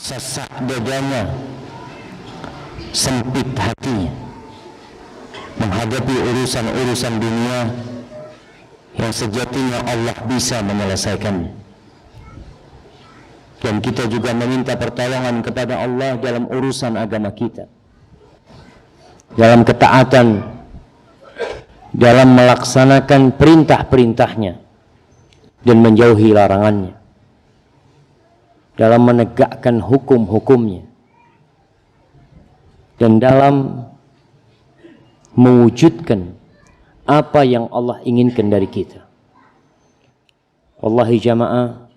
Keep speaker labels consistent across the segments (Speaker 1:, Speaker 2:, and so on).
Speaker 1: sesak dadanya, sempit hatinya menghadapi urusan-urusan dunia yang sejatinya Allah bisa menyelesaikannya. Dan kita juga meminta pertolongan kepada Allah dalam urusan agama kita, dalam ketaatan, dalam melaksanakan perintah-perintahnya dan menjauhi larangannya, dalam menegakkan hukum-hukumnya, dan dalam mewujudkan apa yang Allah inginkan dari kita. Wallahi jamaah,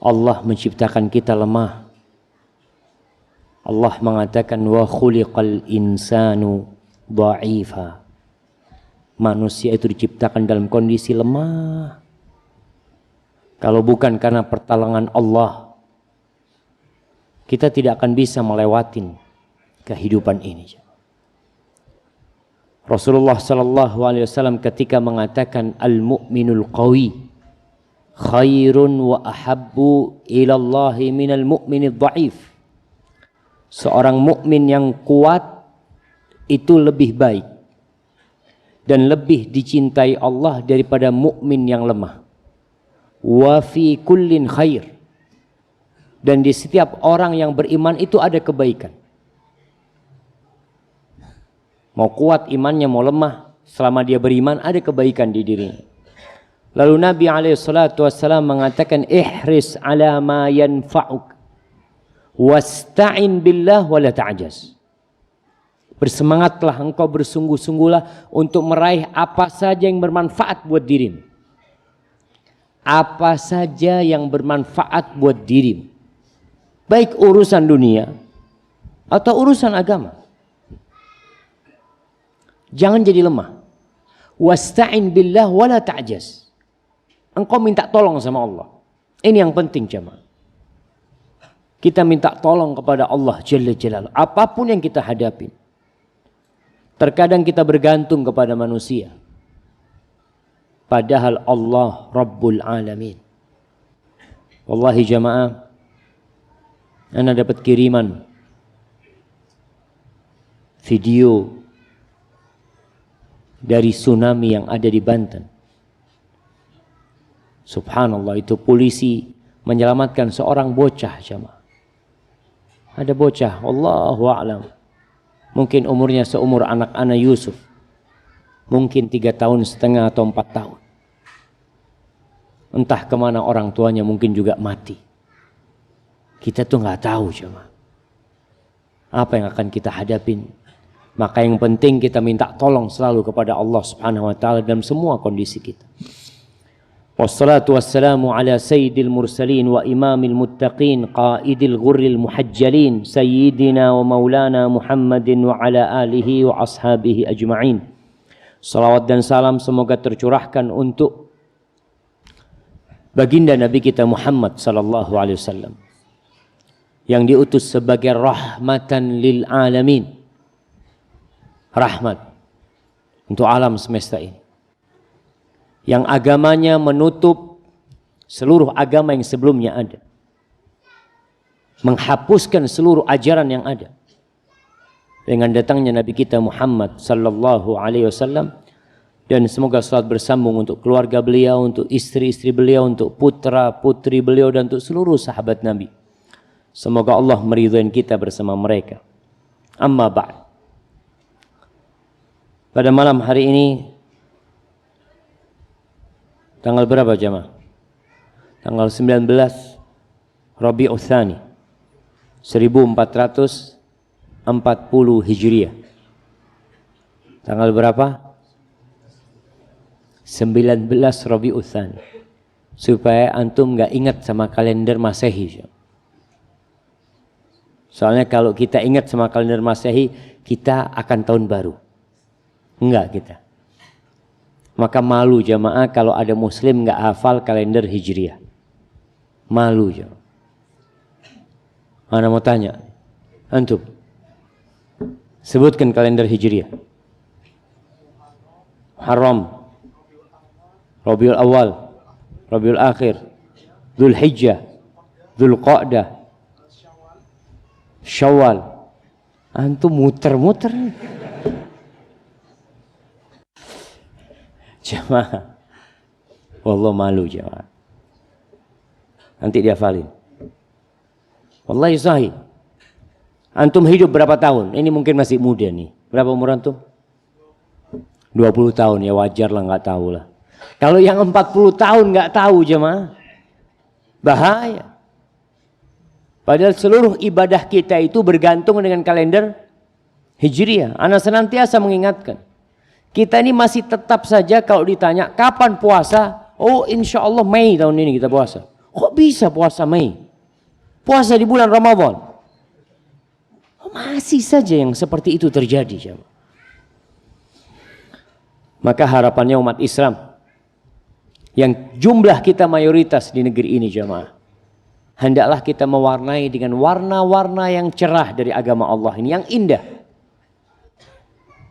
Speaker 1: Allah menciptakan kita lemah. Allah mengatakan wa khuliqal insanu dha'ifa. Manusia itu diciptakan dalam kondisi lemah. Kalau bukan karena pertolongan Allah, kita tidak akan bisa melewatin kehidupan ini. Rasulullah sallallahu alaihi wasallam ketika mengatakan al-mu'minul qawi khairun wa ahabbu ilallahi minal mu'minid dha'if. Seorang mukmin yang kuat itu lebih baik dan lebih dicintai Allah daripada mukmin yang lemah. Wa fi kullin khair. Dan di setiap orang yang beriman itu ada kebaikan. Mau kuat imannya, mau lemah, selama dia beriman ada kebaikan di dirinya. Lalu Nabi SAW mengatakan ihris ala ma yanfa'uk wasta'in billah wala ta'jaz. Bersemangatlah engkau, bersungguh-sungguhlah untuk meraih apa saja yang bermanfaat buat dirimu. Apa saja yang bermanfaat buat dirimu. Baik urusan dunia atau urusan agama. Jangan jadi lemah. Wasta'in billah wala ta'jaz. Engkau minta tolong sama Allah. Ini yang penting jemaah. Kita minta tolong kepada Allah Jalla Jalaluhu. Apapun yang kita hadapi. Terkadang kita bergantung kepada manusia. Padahal Allah Rabbul Alamin. Wallahi jemaah, ana dapat kiriman video dari tsunami yang ada di Banten. Subhanallah, itu polisi menyelamatkan seorang bocah jemaah. Ada bocah, Allahu a'lam. Mungkin umurnya seumur anak-anak Yusuf. Mungkin 3,5 tahun atau 4 tahun. Entah kemana orang tuanya, mungkin juga mati. Kita tuh nggak tahu jemaah. Apa yang akan kita hadapin. Maka yang penting kita minta tolong selalu kepada Allah Subhanahu wa taala dalam semua kondisi kita. Wassalatu wassalamu ala sayyidil mursalin wa imamil muttaqin qaidil ghurril muhajjalin sayyidina wa maulana Muhammadin wa ala alihi wa ashabihi ajma'in. Salawat dan salam semoga tercurahkan untuk baginda Nabi kita Muhammad sallallahu alaihi wasallam yang diutus sebagai rahmatan lil alamin. Rahmat untuk alam semesta ini. Yang agamanya menutup seluruh agama yang sebelumnya ada. Menghapuskan seluruh ajaran yang ada. Dengan datangnya Nabi kita Muhammad sallallahu alaihi wasallam, dan semoga salat bersambung untuk keluarga beliau, untuk istri-istri beliau, untuk putra-putri beliau, dan untuk seluruh sahabat Nabi. Semoga Allah meridhai kita bersama mereka. Amma ba'd. Pada malam hari ini tanggal berapa jemaah? Tanggal 19 Rabiul Tsani 1440 Hijriah. Tanggal berapa? 19 Rabiul Tsani. Supaya antum nggak ingat sama kalender Masehi. Soalnya kalau kita ingat sama kalender Masehi, kita akan tahun baru. Enggak kita. Maka malu jamaah kalau ada muslim enggak hafal kalender Hijriah. Malu jamaah. Mana mau tanya? Antum. Sebutkan kalender Hijriah. Haram, Rabiul Awal, Rabiul Akhir, Dzulhijjah, Dzulqa'dah, Syawal. Antum muter-muter. Jamaah. Wallah malu jamaah. Nanti dihafalin. Wallahi sahih. Antum hidup berapa tahun? Ini mungkin masih muda nih. Berapa umur antum? 20 tahun ya, wajar lah nggak tahu lah. Kalau yang 40 tahun nggak tahu jemaah, bahaya. Padahal seluruh ibadah kita itu bergantung dengan kalender Hijriah. Ana senantiasa mengingatkan. Kita ini masih tetap saja kalau ditanya kapan puasa, oh insya Allah Mei tahun ini kita puasa. Kok bisa puasa Mei? Puasa di bulan Ramadan. Masih saja yang seperti itu terjadi jemaah. Maka harapannya umat Islam yang jumlah kita mayoritas di negeri ini jemaah, hendaklah kita mewarnai dengan warna-warna yang cerah dari agama Allah ini, yang indah.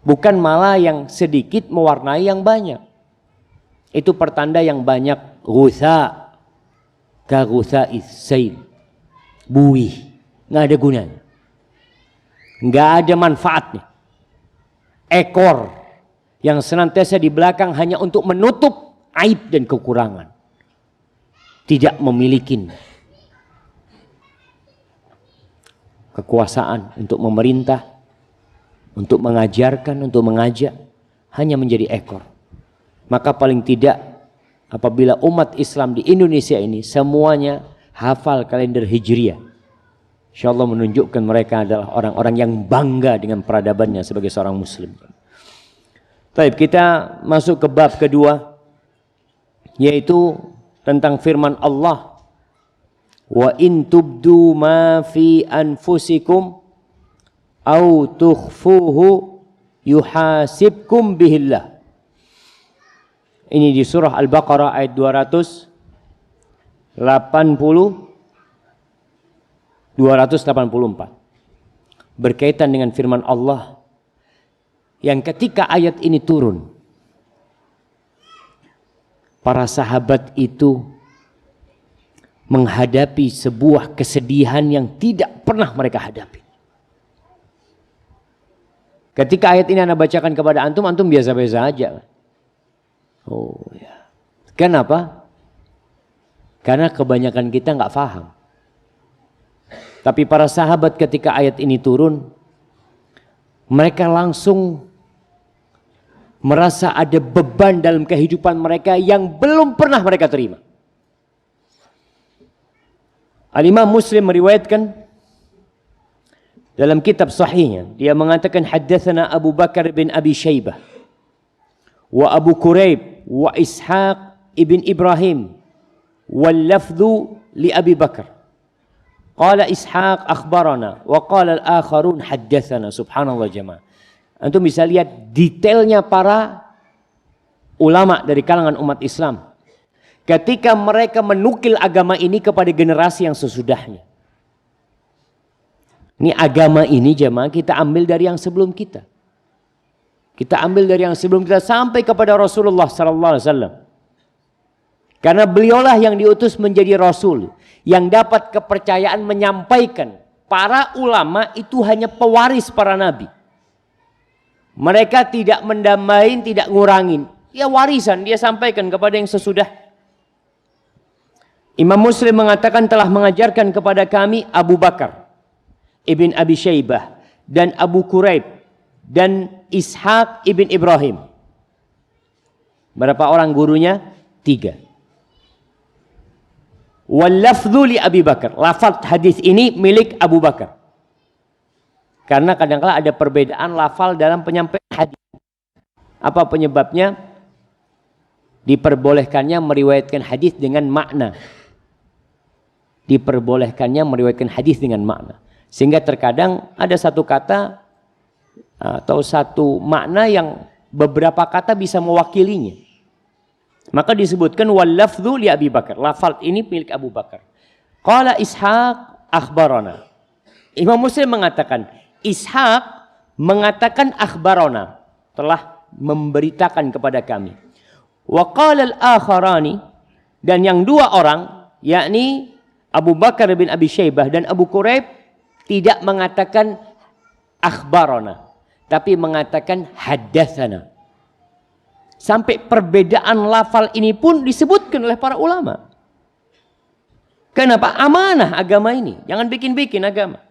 Speaker 1: Bukan malah yang sedikit mewarnai yang banyak. Itu pertanda yang banyak ghusa, ka ghusa'iz sail, buih, nggak ada gunanya, nggak ada manfaatnya. Ekor yang senantiasa di belakang hanya untuk menutup aib dan kekurangan, tidak memiliki kekuasaan untuk memerintah, untuk mengajarkan, untuk mengajak, hanya menjadi ekor. Maka paling tidak apabila umat Islam di Indonesia ini semuanya hafal kalender Hijriah, insya Allah menunjukkan mereka adalah orang-orang yang bangga dengan peradabannya sebagai seorang muslim. Baik, kita masuk ke bab kedua, yaitu tentang firman Allah, wa in tubdu ma fi anfusikum au tukhfuhu yuhasibkum bihillah. Ini di surah Al-Baqarah ayat 284. Berkaitan dengan firman Allah yang ketika ayat ini turun, para sahabat itu menghadapi sebuah kesedihan yang tidak pernah mereka hadapi. Ketika ayat ini Anda bacakan kepada antum, antum biasa-biasa aja. Oh ya. Kenapa? Karena kebanyakan kita nggak paham. Tapi para sahabat ketika ayat ini turun, mereka langsung merasa ada beban dalam kehidupan mereka yang belum pernah mereka terima. Al-Imam Muslim meriwayatkan dalam kitab sahihnya, dia mengatakan haddatsana Abu Bakar bin Abi Syaibah wa Abu Quraib wa Ishaq ibn Ibrahim wal lafdhu li Abi Bakar. Qala Ishaq akhbarana wa qala al-akharun haddatsana. Subhanallah jemaah. Antum bisa lihat detailnya para ulama dari kalangan umat Islam ketika mereka menukil agama ini kepada generasi yang sesudahnya. Ini agama ini jemaah kita ambil dari yang sebelum kita. Kita ambil dari yang sebelum kita sampai kepada Rasulullah sallallahu alaihi wasallam. Karena beliaulah yang diutus menjadi rasul yang dapat kepercayaan menyampaikan. Para ulama itu hanya pewaris para nabi. Mereka tidak mendambain, tidak ngurangin. Ya warisan dia sampaikan kepada yang sesudah. Imam Muslim mengatakan telah mengajarkan kepada kami Abu Bakar ibn Abi Syaibah dan Abu Quraib dan Ishaq ibn Ibrahim. Berapa orang gurunya? 3. Wal lafdhu li Abi Bakar. Lafaz hadis ini milik Abu Bakar. Karena kadang-kala ada perbedaan lafal dalam penyampaian hadis. Apa penyebabnya? Diperbolehkannya meriwayatkan hadis dengan makna. Diperbolehkannya meriwayatkan hadis dengan makna. Sehingga terkadang ada satu kata atau satu makna yang beberapa kata bisa mewakilinya. Maka disebutkan wal lafdhu li Abi Bakar. Lafal ini milik Abu Bakar. Qala Ishaq akhbarana. Imam Muslim mengatakan, Ishaq mengatakan akhbarana, telah memberitakan kepada kami. Wa qala al-akharani, dan yang 2 orang yakni Abu Bakar bin Abi Syaibah dan Abu Quraib tidak mengatakan akhbarana, tapi mengatakan haddatsana. Sampai perbedaan lafal ini pun disebutkan oleh para ulama. Kenapa? Amanah agama ini. Jangan bikin-bikin agama.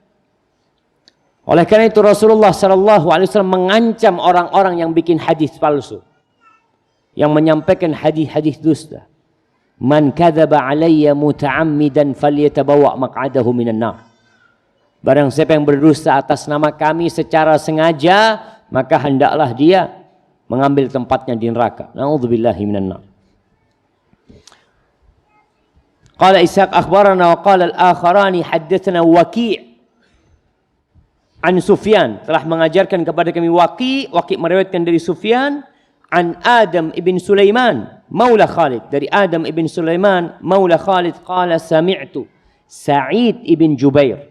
Speaker 1: Oleh karena itu Rasulullah SAW mengancam orang-orang yang bikin hadis palsu, yang menyampaikan hadis-hadis dusta. Man kadzaba alayya muta'ammidan falyatabawa maq'adahu minan nar. Barang siapa yang berdusta atas nama kami secara sengaja, maka hendaklah dia mengambil tempatnya di neraka. Na'udzubillahi minan nar. Qala Ishaq akhbarana wa qala al-akharani haddatsana Waqi' an Sufyan, telah mengajarkan kepada kami Waqi' meriwayatkan dari Sufyan an Adam ibn Sulaiman maula Khalid, dari Adam ibn Sulaiman maula Khalid, qala sami'tu Sa'id ibn Jubair.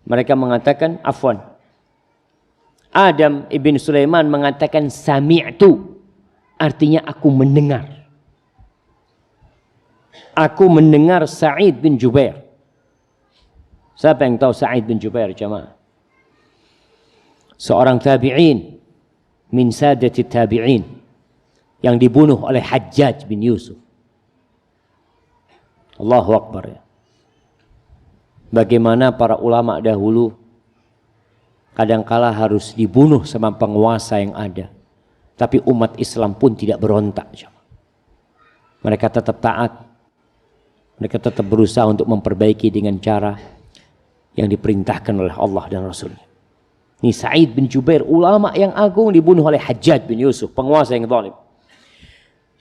Speaker 1: Mereka mengatakan, afwan, Adam ibn Sulaiman mengatakan sami'tu, artinya aku mendengar. Aku mendengar Sa'id bin Jubair. Siapa yang tahu Sa'id bin Jubair, jemaah? Seorang tabi'in min sadati tabi'in yang dibunuh oleh Hajjaj bin Yusuf. Allahu Akbar ya. Bagaimana para ulama dahulu kadangkala harus dibunuh sama penguasa yang ada, tapi umat Islam pun tidak berontak. Mereka tetap taat, mereka tetap berusaha untuk memperbaiki dengan cara yang diperintahkan oleh Allah dan Rasulnya. Ini Sa'id bin Jubair, ulama yang agung, dibunuh oleh Hajjaj bin Yusuf, penguasa yang zalim.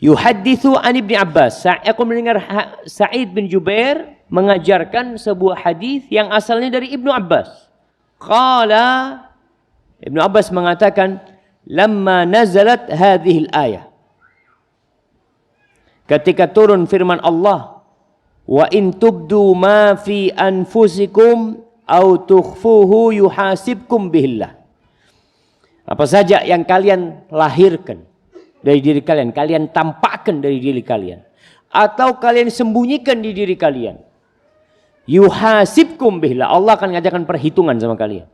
Speaker 1: Yuhadithu an Ibni Abbas. Aku mendengar Sa'id bin Jubair mengajarkan sebuah hadis yang asalnya dari Ibnu Abbas. Qala, Ibnu Abbas mengatakan, lamma nazalat hadhil ayah, ketika turun firman Allah, wa in tubdu ma fi anfusikum au tukhfuhu yuhasibkum bihillah. Apa saja yang kalian lahirkan dari diri kalian, kalian tampakkan dari diri kalian, atau kalian sembunyikan di diri kalian, yuhasibkum bihillah, Allah akan mengadakan perhitungan sama kalian.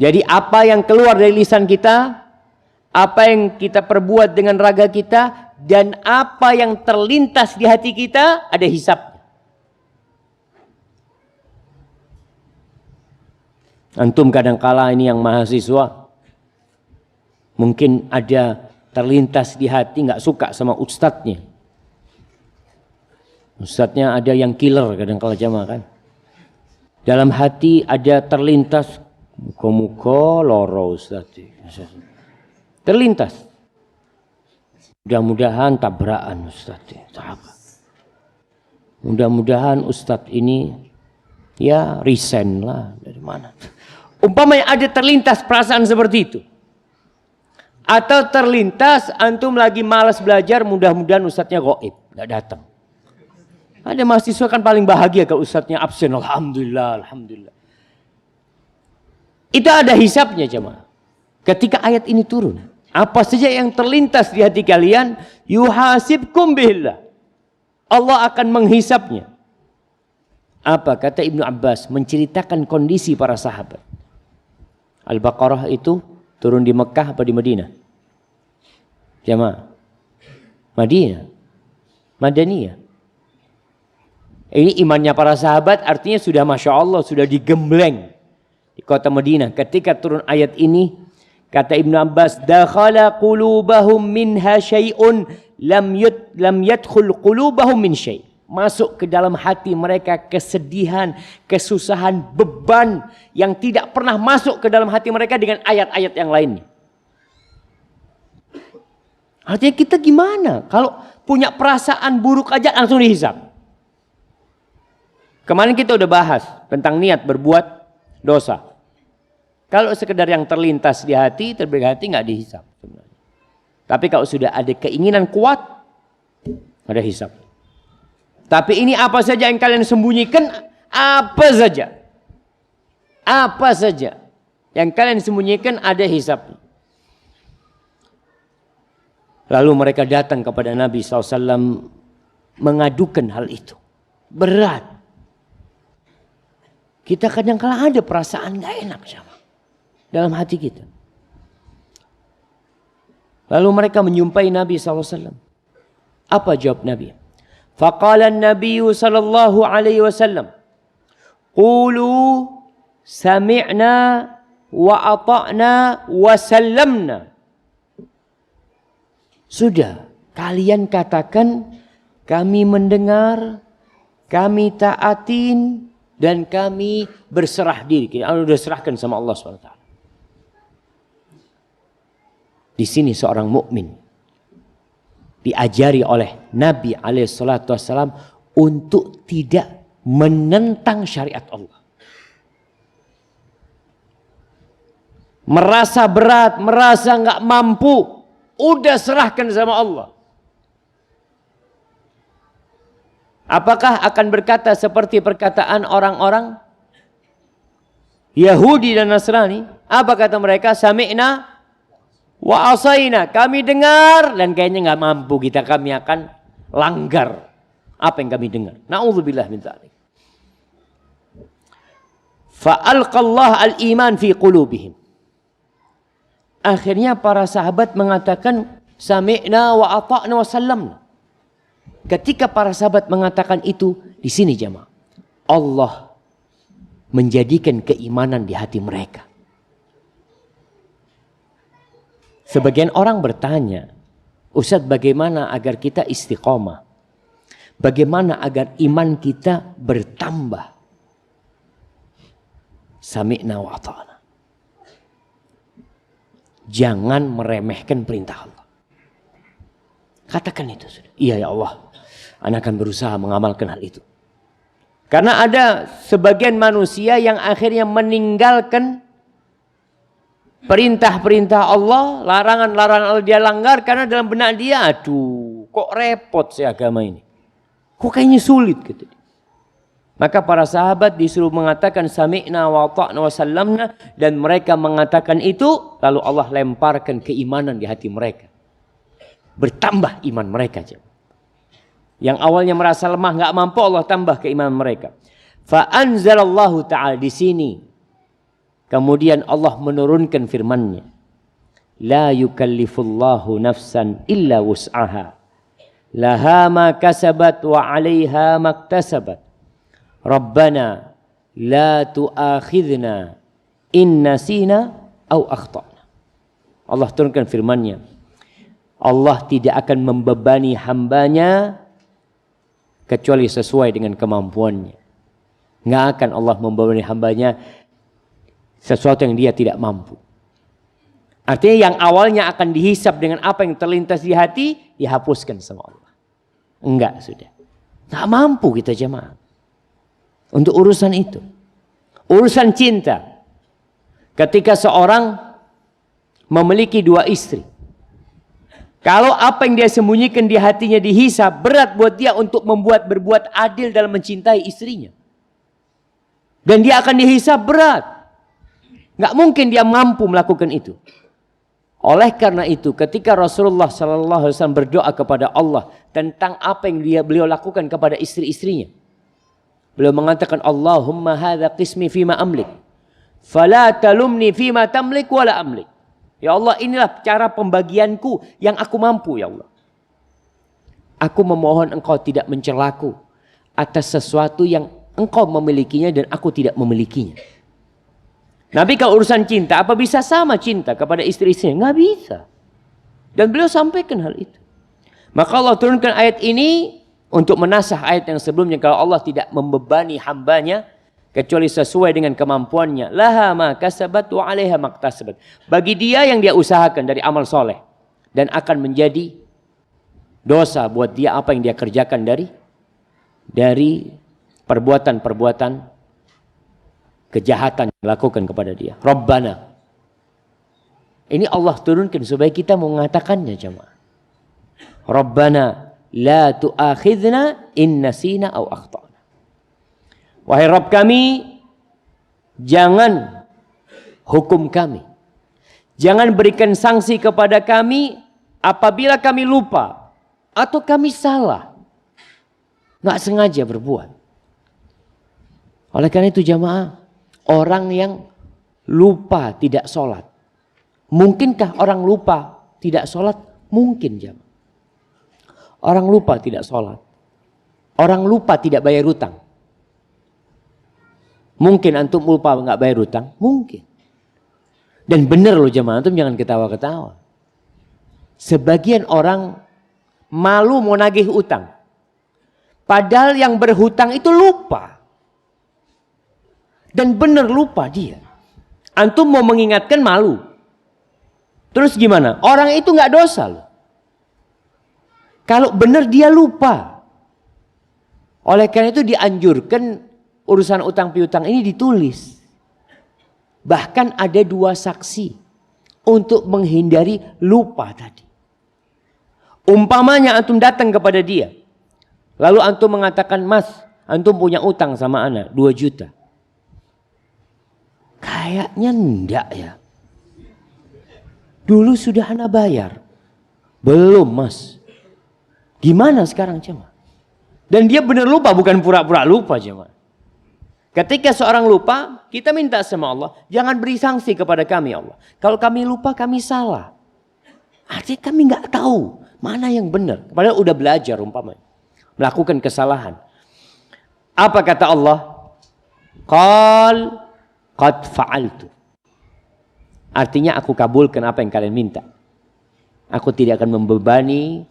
Speaker 1: Jadi apa yang keluar dari lisan kita, apa yang kita perbuat dengan raga kita, dan apa yang terlintas di hati kita, ada hisabnya. Antum kadangkala ini yang mahasiswa, mungkin ada terlintas di hati nggak suka sama ustadznya. Ustadznya ada yang killer kadangkala jamaah kan. Dalam hati ada terlintas, muka-muka loro ustadz. Terlintas. Mudah-mudahan tabrakan ustadz. Mudah-mudahan ustadz ini ya resign lah dari mana. Umpamanya ada terlintas perasaan seperti itu. Atau terlintas antum lagi malas belajar, mudah-mudahan ustadznya gaib, nggak datang. Ada mahasiswa kan paling bahagia kalau ustadznya absen. Alhamdulillah, alhamdulillah. Itu ada hisabnya jemaah. Ketika ayat ini turun, apa saja yang terlintas di hati kalian, yuhasibkum bihillah, Allah akan menghisapnya. Apa kata Ibnu Abbas menceritakan kondisi para sahabat. Al-Baqarah itu turun di Mekah apa di Madinah? Jemaah. Madaniyah. Ini imannya para sahabat, artinya sudah Masya Allah, sudah digembleng di kota Madinah. Ketika turun ayat ini, kata Ibnu Abbas, dakhala qulubahum minha syai'un lam yadkhul qulubahum min syai'. Masuk ke dalam hati mereka kesedihan, kesusahan, beban yang tidak pernah masuk ke dalam hati mereka dengan ayat-ayat yang lainnya. Artinya kita gimana? Kalau punya perasaan buruk aja langsung dihisab. Kemarin kita udah bahas tentang niat berbuat dosa. Kalau sekedar yang terlintas di hati, terbetik hati nggak dihisab. Tapi kalau sudah ada keinginan kuat, ada hisab. Tapi ini apa saja yang kalian sembunyikan, apa saja yang kalian sembunyikan ada hisabnya. Lalu mereka datang kepada Nabi SAW mengadukan hal itu. Berat. Kita kadang-kala ada perasaan gak enak sama dalam hati kita. Lalu mereka menjumpai Nabi SAW. Apa jawab Nabi? Faqala an-Nabi sallallahu alaihi wasallam, qulu sami'na wa ata'na wa sallamna. Sudah, kalian katakan kami mendengar, kami taatin, dan kami berserah diri. Kita sudah serahkan sama Allah SWT. Di sini seorang mukmin diajari oleh Nabi SAW untuk tidak menentang syariat Allah. Merasa berat, merasa nggak mampu, udah serahkan sama Allah. Apakah akan berkata seperti perkataan orang-orang Yahudi dan Nasrani? Apa kata mereka? Sami'na wa asaina. Kami dengar dan kayaknya nggak mampu kita, kami akan langgar apa yang kami dengar. Na'udzubillah min dzalik. Fa'alqallah al-iman fi qulubihim. Akhirnya para sahabat mengatakan sami'na wa ata'na wa sallamna. Ketika para sahabat mengatakan itu, di sini jemaah, Allah menjadikan keimanan di hati mereka. Sebagian orang bertanya, Ustaz, bagaimana agar kita istiqomah? Bagaimana agar iman kita bertambah? Sami'na wa ata'na. Jangan meremehkan perintah Allah. Katakan itu sudah. Iya ya Allah, Anda akan berusaha mengamalkan hal itu. Karena ada sebagian manusia yang akhirnya meninggalkan perintah-perintah Allah, larangan-larangan Allah dia langgar karena dalam benak dia, aduh, kok repot sih agama ini. Kok kayaknya sulit gitu. Maka para sahabat disuruh mengatakan sami'na wa ta'na wa sallamna, dan mereka mengatakan itu, lalu Allah lemparkan keimanan di hati mereka. Bertambah iman mereka. Yang awalnya merasa lemah, nggak mampu, Allah tambah keimanan mereka. Fa anzalallahu ta'ala, di sini kemudian Allah menurunkan firman-Nya. La yukallifullahu nafsan illa wus'aha. Laha ma kasabat wa 'alaiha maktasabat. Rabbana la tu'akhidna in nasina au akhtana. Allah turunkan firman-Nya. Allah tidak akan membebani hambanya kecuali sesuai dengan kemampuannya. Nggak akan Allah membebani hambanya sesuatu yang dia tidak mampu. Artinya yang awalnya akan dihisap dengan apa yang terlintas di hati, dihapuskan sama Allah. Enggak, sudah. Nggak mampu kita jemaah untuk urusan itu. Urusan cinta. Ketika seorang memiliki dua istri, kalau apa yang dia sembunyikan di hatinya dihisap, berat buat dia untuk berbuat adil dalam mencintai istrinya. Dan dia akan dihisap berat. Nggak mungkin dia mampu melakukan itu. Oleh karena itu, ketika Rasulullah SAW berdoa kepada Allah tentang apa yang beliau lakukan kepada istri-istrinya, beliau mengatakan, Allahumma hadza qismi fima amlik, fala talumni fima tamlik wala amlik. Ya Allah, inilah cara pembagianku yang aku mampu, ya Allah. Aku memohon Engkau tidak mencelaku atas sesuatu yang Engkau memilikinya dan aku tidak memilikinya. Nabi kalau urusan cinta, apa bisa sama cinta kepada istri-istrinya? Nggak bisa. Dan beliau sampaikan hal itu. Maka Allah turunkan ayat ini untuk menasah ayat yang sebelumnya. Kalau Allah tidak membebani hambanya kecuali sesuai dengan kemampuannya. Laha ma kasabat wa 'alaiha maktasabat. Bagi dia yang dia usahakan dari amal soleh. Dan akan menjadi dosa buat dia apa yang dia kerjakan dari perbuatan-perbuatan kejahatan yang dilakukan kepada dia. Rabbana. Ini Allah turunkan supaya kita mengatakannya jemaah. Rabbana la tu'akhidna in nasina au akhtana. Wahai Rabb kami, jangan hukum kami. Jangan berikan sanksi kepada kami apabila kami lupa atau kami salah. Nggak sengaja berbuat. Oleh karena itu jamaah, orang yang lupa tidak sholat. Mungkinkah orang lupa tidak sholat? Mungkin jamaah. Orang lupa tidak sholat. Orang lupa tidak bayar hutang. Mungkin antum lupa nggak bayar hutang? Mungkin. Dan benar loh jamaah, antum jangan ketawa-ketawa. Sebagian orang malu mau nagih utang. Padahal yang berhutang itu lupa. Dan benar lupa dia. Antum mau mengingatkan malu. Terus gimana? Orang itu nggak dosa loh. Kalau benar dia lupa. Oleh karena itu dianjurkan urusan utang piutang ini ditulis. Bahkan ada 2 saksi untuk menghindari lupa tadi. Umpamanya antum datang kepada dia. Lalu antum mengatakan, "Mas, antum punya utang sama ana 2 juta. Kayaknya enggak ya. Dulu sudah ana bayar. Belum mas. Gimana sekarang jemaah?" Dan dia benar lupa, bukan pura-pura lupa jemaah. Ketika seorang lupa, kita minta sama Allah, jangan beri sanksi kepada kami Allah. Kalau kami lupa, kami salah. Artinya kami nggak tahu mana yang benar. Padahal udah belajar umpamanya. Melakukan kesalahan. Apa kata Allah? Qal qad fa'altu. Artinya aku kabulkan apa yang kalian minta. Aku tidak akan membebani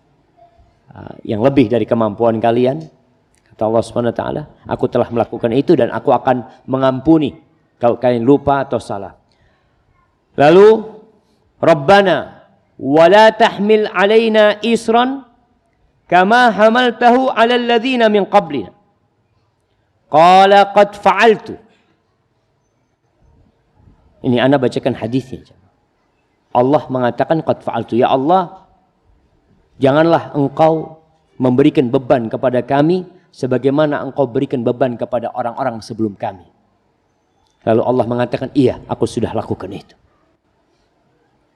Speaker 1: yang lebih dari kemampuan kalian. Kata Allah SWT, aku telah melakukan itu dan aku akan mengampuni kalau kalian lupa atau salah. Lalu, Rabbana, wala tahmil alaina isran, kama hamaltahu ala alladhina min qablina. Qala qad fa'altu. Ini ana bacakan hadisnya. Allah mengatakan qad fa'altu. Ya Allah, janganlah engkau memberikan beban kepada kami sebagaimana engkau berikan beban kepada orang-orang sebelum kami. Lalu Allah mengatakan, iya, aku sudah lakukan itu.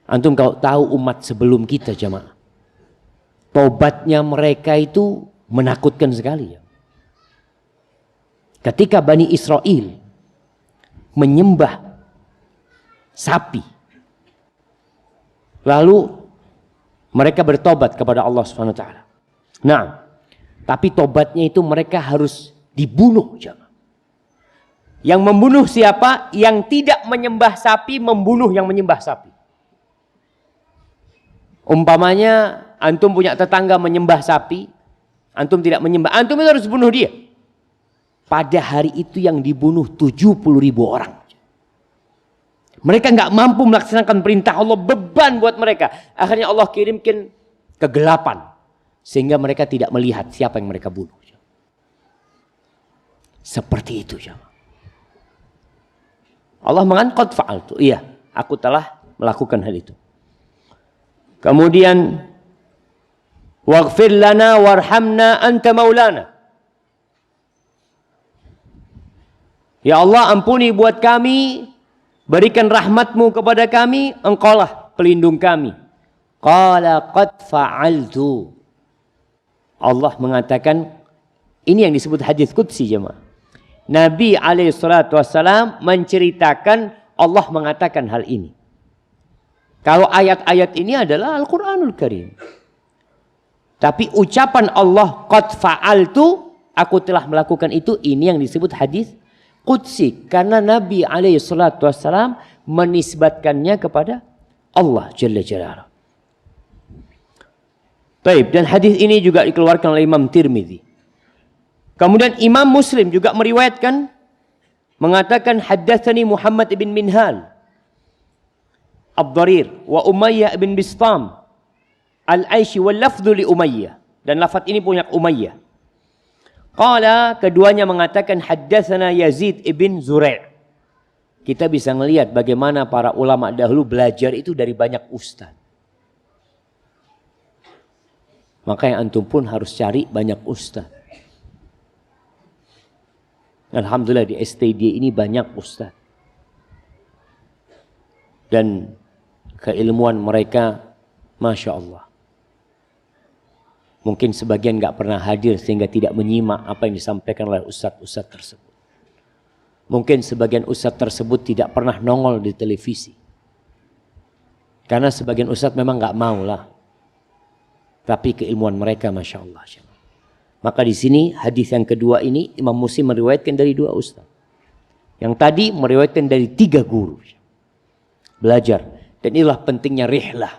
Speaker 1: Antum kalau tahu umat sebelum kita jamaah, tobatnya mereka itu menakutkan sekali. Ya. Ketika Bani Israel menyembah sapi, lalu mereka bertobat kepada Allah SWT. Nah, tapi tobatnya itu mereka harus dibunuh. Yang membunuh siapa? Yang tidak menyembah sapi membunuh yang menyembah sapi. Umpamanya antum punya tetangga menyembah sapi, antum tidak menyembah, antum itu harus bunuh dia. Pada hari itu yang dibunuh 70.000 orang. Mereka nggak mampu melaksanakan perintah Allah, beban buat mereka. Akhirnya Allah kirimkan kegelapan. Sehingga mereka tidak melihat siapa yang mereka bunuh. Seperti itu. Allah mengatakan qad fa'altu. Iya, aku telah melakukan hal itu. Kemudian waghfir lana warhamna anta maulana. Ya Allah, ampuni buat kami, berikan rahmatmu kepada kami, engkaulah pelindung kami. Qala qad fa'altu. Allah mengatakan, ini yang disebut hadis qudsi jemaah. Nabi SAW menceritakan Allah mengatakan hal ini. Kalau ayat-ayat ini adalah Al-Quranul Karim. Tapi ucapan Allah qad fa'altu, aku telah melakukan itu, ini yang disebut hadis qudsi. Karena Nabi SAW menisbatkannya kepada Allah Jalla Jalaluhu. Baik, dan hadis ini juga dikeluarkan oleh Imam Tirmidzi. Kemudian Imam Muslim juga meriwayatkan, mengatakan haddatsani Muhammad ibn Minhal Ad-Darir wa Umayyah ibn Bistam Al-Aishi wal lafdhu li Umayyah, dan lafaz ini punya Umayyah. Qala, keduanya mengatakan haddatsana Yazid ibn Zurai'. Kita bisa melihat bagaimana para ulama dahulu belajar itu dari banyak ustaz. Makanya antum pun harus cari banyak ustaz. Alhamdulillah di STD ini banyak ustaz. Dan keilmuan mereka, Masya Allah. Mungkin sebagian gak pernah hadir sehingga tidak menyimak apa yang disampaikan oleh ustaz-ustaz tersebut. Mungkin sebagian ustadz tersebut tidak pernah nongol di televisi. Karena sebagian ustadz memang nggak mau lah. Tapi keilmuan mereka Masya Allah. Maka di sini hadis yang kedua ini Imam Muslim meriwayatkan dari 2 ustadz. Yang tadi meriwayatkan dari 3 guru. Belajar. Dan inilah pentingnya rihlah.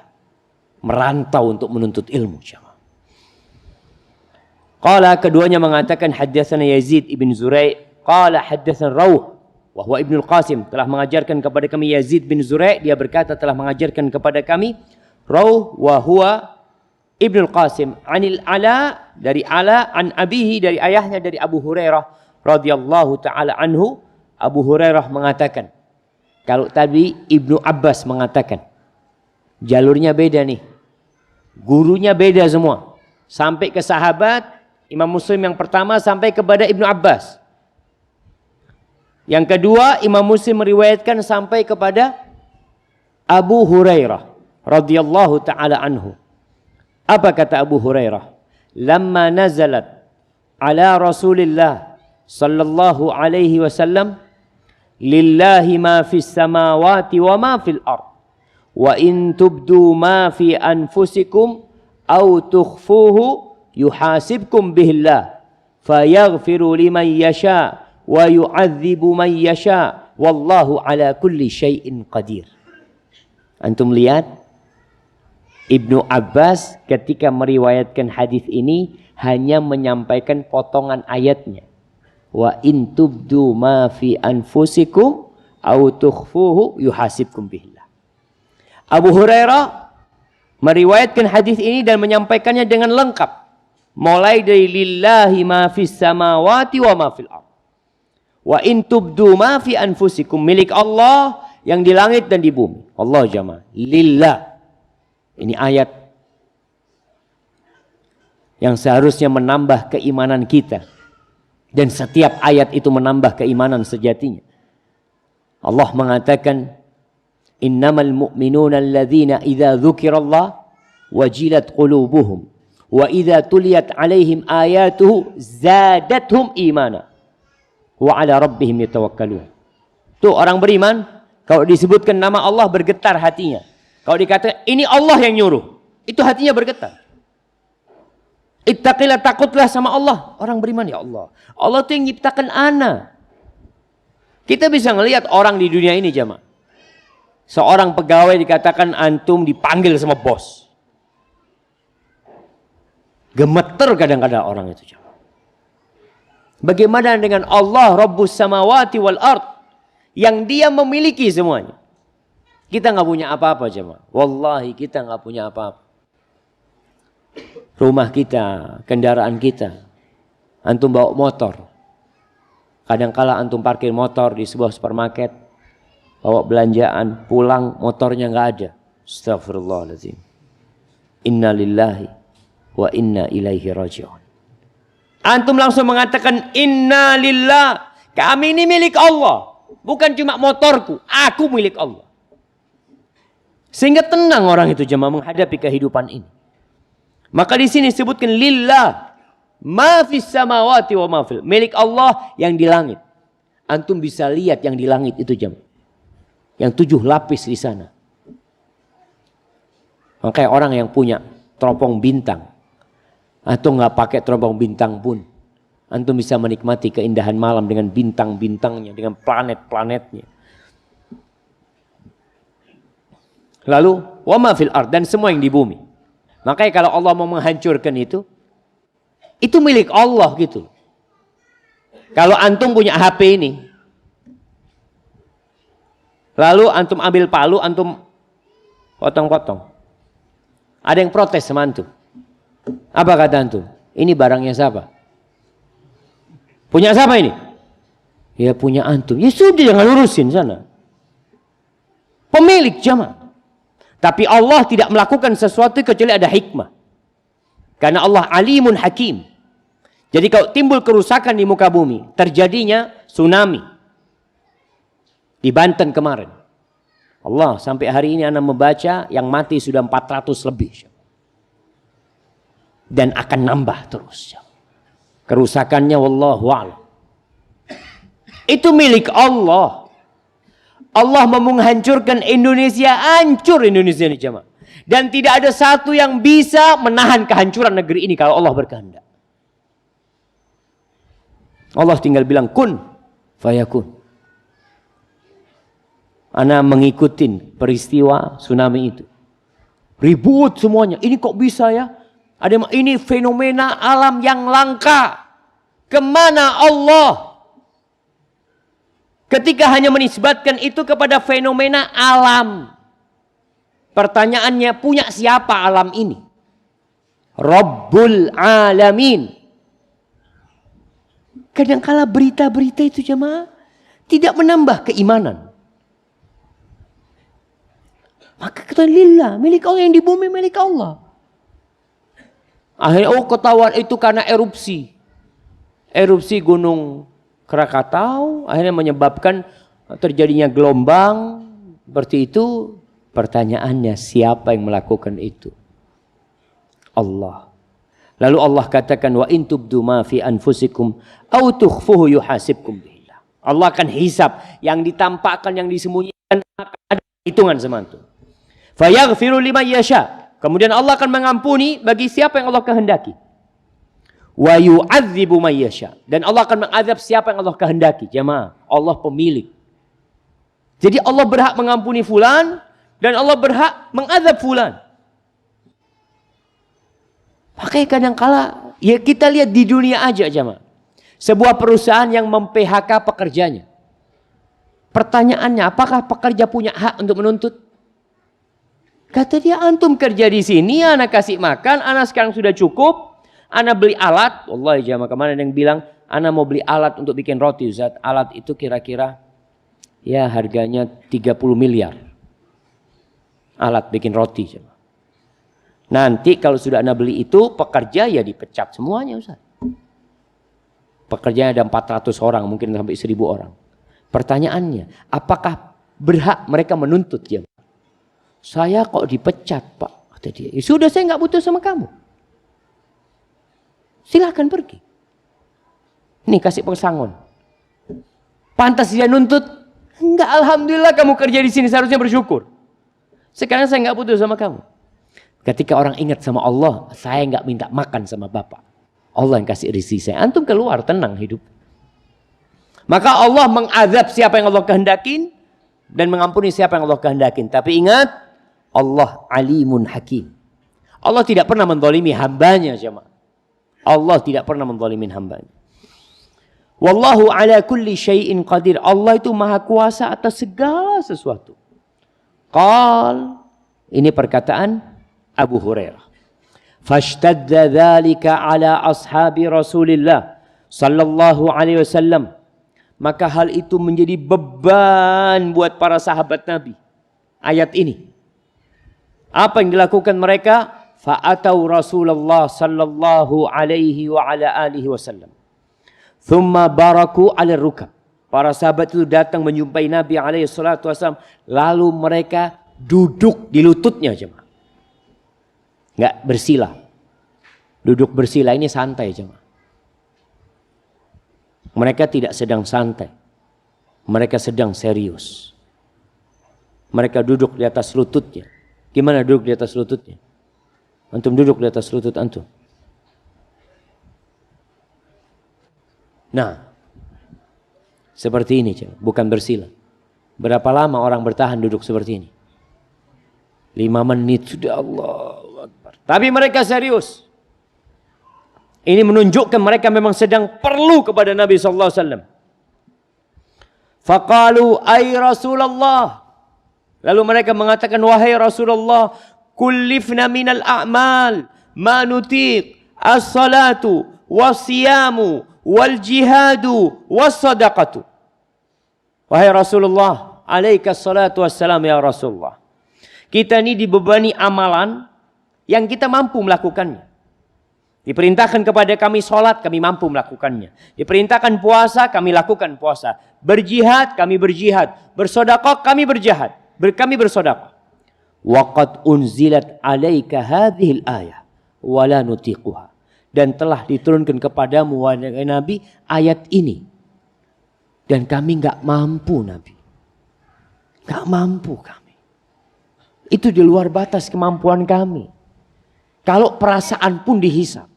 Speaker 1: Merantau untuk menuntut ilmu. Qala keduanya mengatakan haddatsana Yazid ibn Zurai'. Qala haddatsana Rawh wa huwa Ibnu Qasim telah mengajarkan kepada kami Yazid bin Zurai', dia berkata telah mengajarkan kepada kami Rawh wa huwa Ibnu Qasim anil Ala dari Ala an abihi dari ayahnya dari Abu Hurairah radhiyallahu taala anhu. Abu Hurairah mengatakan, kalau tadi Ibnu Abbas mengatakan jalurnya beda nih, gurunya beda semua sampai ke sahabat Imam Muslim yang pertama sampai kepada Ibnu Abbas. Yang kedua Imam Muslim meriwayatkan sampai kepada Abu Hurairah radhiyallahu taala anhu. Apa kata Abu Hurairah? Lamma nazalat ala Rasulillah sallallahu alaihi wasallam lillahi ma fis samawati wa ma fil ard wa in tubdu ma fi anfusikum aw tukhfuhu yuhasibkum bihillah fayaghfiru liman yasha wa yu'adzibu man yasha wallahu ala kulli syai'in qadir. Antum lihat Ibnu Abbas ketika meriwayatkan hadis ini hanya menyampaikan potongan ayatnya. Wa in tubdu ma fi anfusikum aw tukhfuhu yuhasibkum bihillah. Abu Hurairah meriwayatkan hadis ini dan menyampaikannya dengan lengkap. Mulai dari lillahi ma fis samawati wa ma fil ard. Wa in tubdu ma fi anfusikum, milik Allah yang di langit dan di bumi. Allah jamaah. Lillah. Ini ayat yang seharusnya menambah keimanan kita. Dan setiap ayat itu menambah keimanan sejatinya. Allah mengatakan, innamal mu'minuna alladhina idza dzukirallah wajilat qulubuhum wa idza tuliyat alaihim ayatuhu zadatuhum imana wa ala rabbihim yatawakkalun. Tuh orang beriman, kalau disebutkan nama Allah bergetar hatinya. Kalau dikatakan ini Allah yang nyuruh, itu hatinya bergetar. Ittaqillah, takutlah sama Allah. Orang beriman, ya Allah, Allah itu yang nyiptakan ana. Kita bisa ngelihat orang di dunia ini jamaah. Seorang pegawai dikatakan antum dipanggil sama bos. Gemeter kadang-kadang orang itu jamaah. Bagaimana dengan Allah Rabbus samawati wal ard yang dia memiliki semuanya? Kita nggak punya apa-apa jemaah. Wallahi kita nggak punya apa-apa. Rumah kita, kendaraan kita. Antum bawa motor. Kadangkala antum parkir motor di sebuah supermarket, bawa belanjaan, pulang motornya nggak ada. Astagfirullahaladzim. Inna lillahi wa inna ilaihi raji'un. Antum langsung mengatakan inna lillah. Kami ini milik Allah. Bukan cuma motorku, aku milik Allah. Sehingga tenang orang itu jemaah menghadapi kehidupan ini. Maka di sini disebutkan lillah ma fis samawati wa ma fil, milik Allah yang di langit. Antum bisa lihat yang di langit itu jemaah. Yang 7 lapis di sana. Makanya orang yang punya teropong bintang atau nggak pakai teropong bintang pun, antum bisa menikmati keindahan malam dengan bintang-bintangnya, dengan planet-planetnya. Lalu wama fil ard, dan semua yang di bumi. Makanya kalau Allah mau menghancurkan itu milik Allah gitu. Kalau antum punya HP ini, lalu antum ambil palu, antum potong-potong. Ada yang protes sama antum. Apa kata antum? Ini barangnya siapa? Punya siapa ini? Ya punya antum. Ya sudah, jangan urusin sana. Pemilik jamaah. Tapi Allah tidak melakukan sesuatu kecuali ada hikmah. Karena Allah alimun hakim. Jadi kalau timbul kerusakan di muka bumi, terjadinya tsunami. Di Banten kemarin. Allah, sampai hari ini ana membaca yang mati sudah 400 lebih. Dan akan nambah terus. Kerusakannya wallahu a'lam. Itu milik Allah. Allah mau menghancurkan Indonesia, hancur Indonesia ini jemaah. Dan tidak ada satu yang bisa menahan kehancuran negeri ini kalau Allah berkehendak. Allah tinggal bilang kun fayakun. Ana mengikutin peristiwa tsunami itu. Ribut semuanya. Ini kok bisa ya? Ini fenomena alam yang langka. Kemana Allah? Ketika hanya menisbatkan itu kepada fenomena alam. Pertanyaannya, punya siapa alam ini? Rabbul Alamin. Kadangkala berita-berita itu jemaah tidak menambah keimanan. Maka kita lillah, milik Allah, yang di bumi milik Allah. Akhirnya ketahuan itu karena erupsi. Erupsi gunung Krakatau akhirnya menyebabkan terjadinya gelombang seperti itu. Pertanyaannya, siapa yang melakukan itu? Allah. Lalu Allah katakan, wa in tubdu ma fi anfusikum aw tukhfuhu yuhasibkum billah. Allah akan hisab yang ditampakkan, yang disembunyikan, akan ada hitungan sama itu. Fayaghfiru liman yasha. Kemudian Allah akan mengampuni bagi siapa yang Allah kehendaki. Wa yu'adzibu man yasha. Dan Allah akan mengazab siapa yang Allah kehendaki. Jemaah, Allah pemilik. Jadi Allah berhak mengampuni fulan dan Allah berhak mengazab fulan. Makanya kadangkala ya kita lihat di dunia aja jemaah. Sebuah perusahaan yang mem-PHK pekerjanya. Pertanyaannya, apakah pekerja punya hak untuk menuntut? Kata dia, antum kerja di sini, anak kasih makan, anak sekarang sudah cukup. Ana beli alat, wallahi jamaah, kemarin yang bilang, ana mau beli alat untuk bikin roti, Ustaz. Alat itu kira-kira ya harganya 30 miliar. Alat bikin roti, jamaah. Nanti kalau sudah ana beli itu, pekerja ya dipecat semuanya, Ustaz. Pekerjanya ada 400 orang, mungkin sampai 1000 orang. Pertanyaannya, apakah berhak mereka menuntut jamaah? Saya kok dipecat, Pak, kata dia. Ya sudah, saya nggak butuh sama kamu. Silahkan pergi. Nih kasih pesangon. Pantas dia nuntut? Enggak, alhamdulillah kamu kerja di sini, seharusnya bersyukur. Sekarang saya nggak butuh sama kamu. Ketika orang ingat sama Allah, saya nggak minta makan sama Bapak. Allah yang kasih rezeki saya. Antum keluar tenang hidup. Maka Allah mengazab siapa yang Allah kehendakin dan mengampuni siapa yang Allah kehendakin. Tapi ingat, Allah alimun hakim. Allah tidak pernah menzalimi hambanya jemaah. Allah tidak pernah menzalimin hambanya. Wallahu ala kulli syai'in qadir. Allah itu maha kuasa atas segala sesuatu. Qal, ini perkataan Abu Hurairah. Fashtadda dzalika ala ashabi Rasulillah sallallahu alaihi wasallam. Maka hal itu menjadi beban buat para sahabat Nabi. Ayat ini. Apa yang dilakukan mereka? Fa'atau Rasulullah sallallahu alaihi wa ala alihi wasallam. Thumma baraku ala rukab. Para sahabat itu datang menjumpai Nabi alaihi salatu wasallam. Lalu mereka duduk di lututnya jemaah. Enggak bersila. Duduk bersila ini santai jemaah. Mereka tidak sedang santai. Mereka sedang serius. Mereka duduk di atas lututnya. Gimana duduk di atas lututnya? Antum duduk di atas lutut antum. Nah, seperti ini, bukan bersila. Berapa lama orang bertahan duduk seperti ini? 5 menit sudah, Allahu Akbar. Tapi mereka serius. Ini menunjukkan mereka memang sedang perlu kepada Nabi sallallahu alaihi wasallam. Faqalu ay Rasulullah. Lalu mereka mengatakan, wahai Rasulullah, kullifna minal a'mal ma nutiq as-salatu was-siyamu wal-jihadu was-sadaqatu. Wahai Rasulullah, alaika salatu wassalam ya Rasulullah. Kita ini dibebani amalan yang kita mampu melakukannya. Diperintahkan kepada kami sholat, kami mampu melakukannya. Diperintahkan puasa, kami lakukan puasa. Berjihad, kami berjihad. Bersedekah, kami berjihad. Kami bersedekah. Waqad unzilat alaika hadhil ayah wala nutiquha. Dan telah diturunkan kepadamu wahai Nabi ayat ini. Dan kami nggak mampu Nabi. Nggak mampu kami. Itu di luar batas kemampuan kami. Kalau perasaan pun dihisap.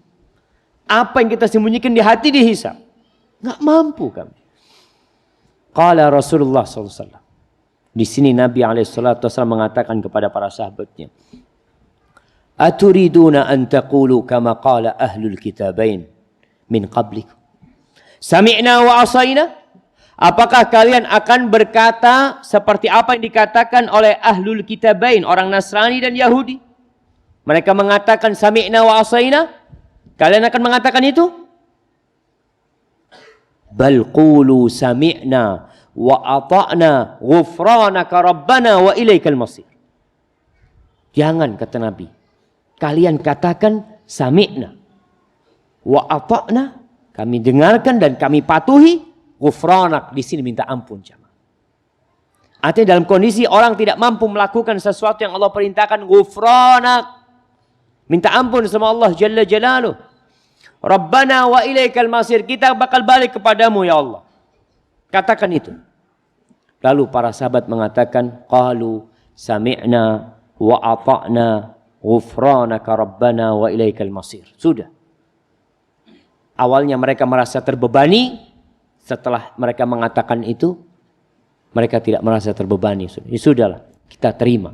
Speaker 1: Apa yang kita sembunyikan di hati dihisap. Nggak mampu kami. Qala Rasulullah SAW. Di sini Nabi SAW mengatakan kepada para sahabatnya. Aturiduna an taqulu kama qala ahlul kitabain min qablikum. Sami'na wa asayna. Apakah kalian akan berkata seperti apa yang dikatakan oleh ahlul kitabain, orang Nasrani dan Yahudi? Mereka mengatakan sami'na wa asayna. Kalian akan mengatakan itu? Bal qulu sami'na wa ata'na ghufranaka rabbana wa ilaikal masir. Jangan, kata Nabi. Kalian katakan sami'na wa ata'na, kami dengarkan dan kami patuhi. Ghufranak, di sini minta ampun jemaah. Artinya dalam kondisi orang tidak mampu melakukan sesuatu yang Allah perintahkan, ghufranak, minta ampun sama Allah Jalla Jalaluh. Rabbana wa ilaikal masir, kita bakal balik kepadamu ya Allah. Katakan itu. Lalu para sahabat mengatakan, qalu sami'na wa ata'na ghufranaka rabbana wa ilaikal masir. Sudah. Awalnya mereka merasa terbebani. Setelah mereka mengatakan itu, mereka tidak merasa terbebani. Ya sudahlah, kita terima.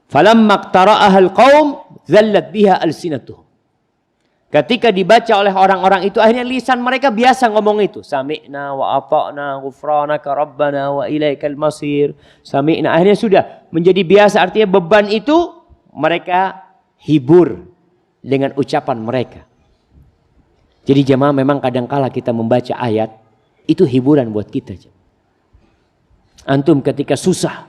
Speaker 1: Falamma qtara'ahal qaum zallat biha alsinatuhum. Ketika dibaca oleh orang-orang itu, akhirnya lisan mereka biasa ngomong itu. Sami'na wa ata'na ghufranaka rabbana wa ilaikal masir. Sami'na, akhirnya sudah menjadi biasa. Artinya beban itu mereka hibur dengan ucapan mereka. Jadi jemaah, memang kadangkala kita membaca ayat itu hiburan buat kita. Antum ketika susah,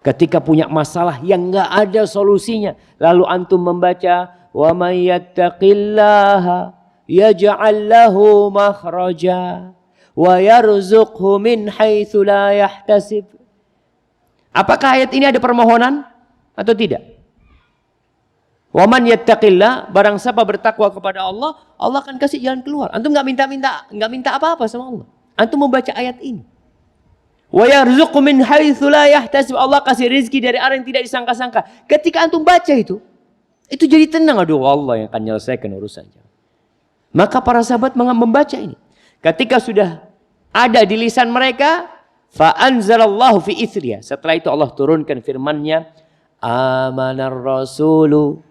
Speaker 1: ketika punya masalah yang nggak ada solusinya, lalu antum membaca wa may yattaqillaha yaj'al lahu makhraja wa yarzuqhu min haitsu la yahtasib. Apakah ayat ini ada permohonan atau tidak? Wa man yattaqillah, barang siapa bertakwa kepada Allah, Allah akan kasih jalan keluar. Antum enggak minta apa-apa sama Allah. Antum membaca ayat ini. Wa yarzuqhu min haitsu la yahtasib, Allah kasih rezeki dari arah yang tidak disangka-sangka. Ketika antum baca itu jadi tenang, aduh Allah yang akan menyelesaikan urusan. Maka para sahabat membaca ini. Ketika sudah ada di lisan mereka, fa anzalallahu fi ithriya. Setelah itu Allah turunkan firman-Nya, amanar rasulu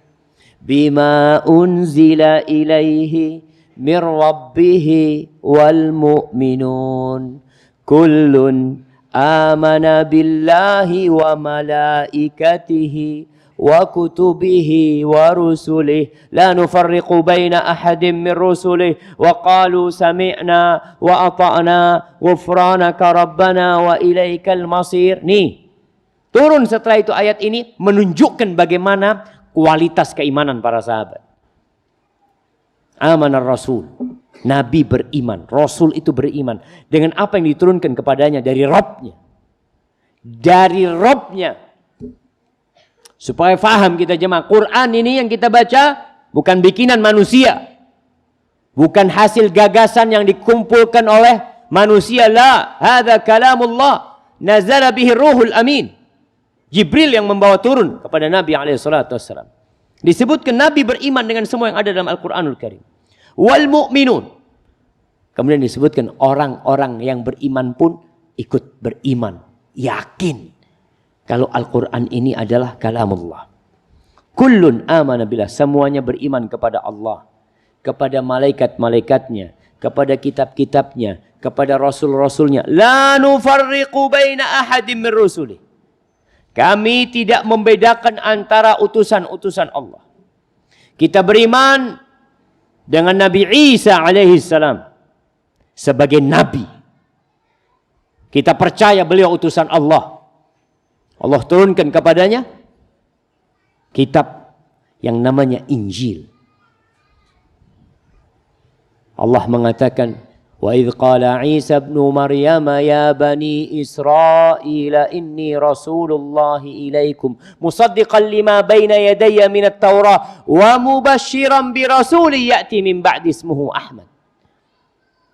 Speaker 1: bima unzila ilaihi mir rabbihi wal mu'minun kullun amana billahi wa malaikatihi wa kutubihi wa rusulihi la nufarriqu baina ahadin min rusulihi wa qalu sami'na wa ata'na ghufranaka rabbana wa ilaikal masir. Nih, turun setelah itu ayat ini menunjukkan bagaimana kualitas keimanan para sahabat. Amanar Rasul. Nabi beriman. Rasul itu beriman. Dengan apa yang diturunkan kepadanya dari Rabbnya. Dari Rabbnya. Supaya faham kita jemaah. Quran ini yang kita baca bukan bikinan manusia. Bukan hasil gagasan yang dikumpulkan oleh manusia. La. Hadha kalamullah. Nazala bihi ruhul amin. Jibril yang membawa turun kepada Nabi SAW. Disebutkan Nabi beriman dengan semua yang ada dalam Al-Quranul Karim. Wal mu'minun. Kemudian disebutkan orang-orang yang beriman pun ikut beriman. Yakin. Kalau Al-Quran ini adalah kalamullah. Kullun amana billah. Semuanya beriman kepada Allah. Kepada malaikat-malaikatnya. Kepada kitab-kitabnya. Kepada rasul-rasulnya. La nufarriqu baina ahadim min rusulih. Kami tidak membedakan antara utusan-utusan Allah. Kita beriman dengan Nabi Isa alaihissalam sebagai Nabi. Kita percaya beliau utusan Allah. Allah turunkan kepadanya kitab yang namanya Injil. Allah mengatakan, wa idh qala Isa ibn Maryam ya bani Israil inni Rasulullah ilaikum musaddiqan lima baina yadayya min at-Taurah wa mubashiran bi rasulin ya'ti min ba'di ismuhu Ahmad.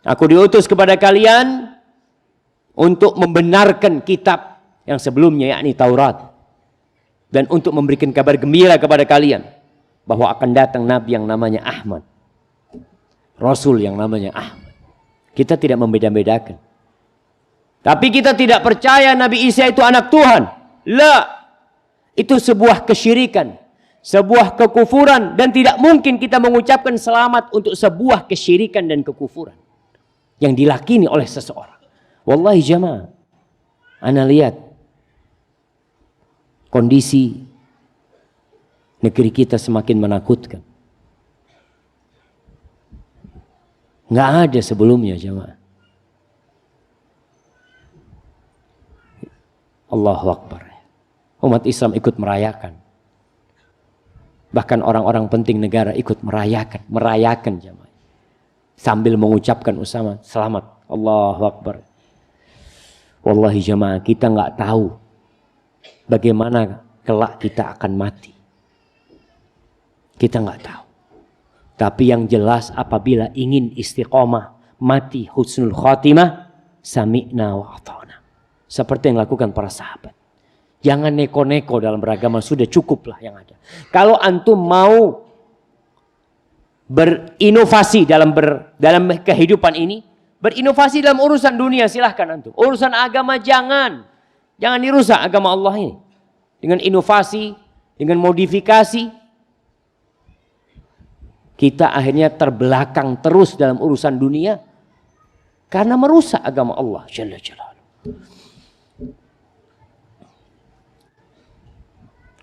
Speaker 1: Aku diutus kepada kalian untuk membenarkan kitab yang sebelumnya, yakni Taurat. Dan untuk memberikan kabar gembira kepada kalian bahwa akan datang Nabi yang namanya Ahmad. Rasul yang namanya Ahmad. Kita tidak membeda-bedakan. Tapi kita tidak percaya Nabi Isa itu anak Tuhan. La. Itu sebuah kesyirikan. Sebuah kekufuran. Dan tidak mungkin kita mengucapkan selamat untuk sebuah kesyirikan dan kekufuran yang dilakini oleh seseorang. Wallahi jamaah, ana lihat kondisi negeri kita semakin menakutkan. Nggak ada sebelumnya jamaah. Allahu Akbar. Umat Islam ikut merayakan. Bahkan orang-orang penting negara ikut merayakan jamaah. Sambil mengucapkan Usama selamat. Allahu Akbar. Wallahi jamaah, kita nggak tahu bagaimana kelak kita akan mati. Kita nggak tahu. Tapi yang jelas apabila ingin istiqomah, mati husnul khatimah, sami'na wa ata'na. Seperti yang lakukan para sahabat. Jangan neko-neko dalam beragama, sudah cukuplah yang ada. Kalau antum mau berinovasi dalam kehidupan ini, berinovasi dalam urusan dunia silahkan antum. Urusan agama jangan dirusak agama Allah ini dengan inovasi, dengan modifikasi. Kita akhirnya terbelakang terus dalam urusan dunia karena merusak agama Allah Jalla Jalaluhu.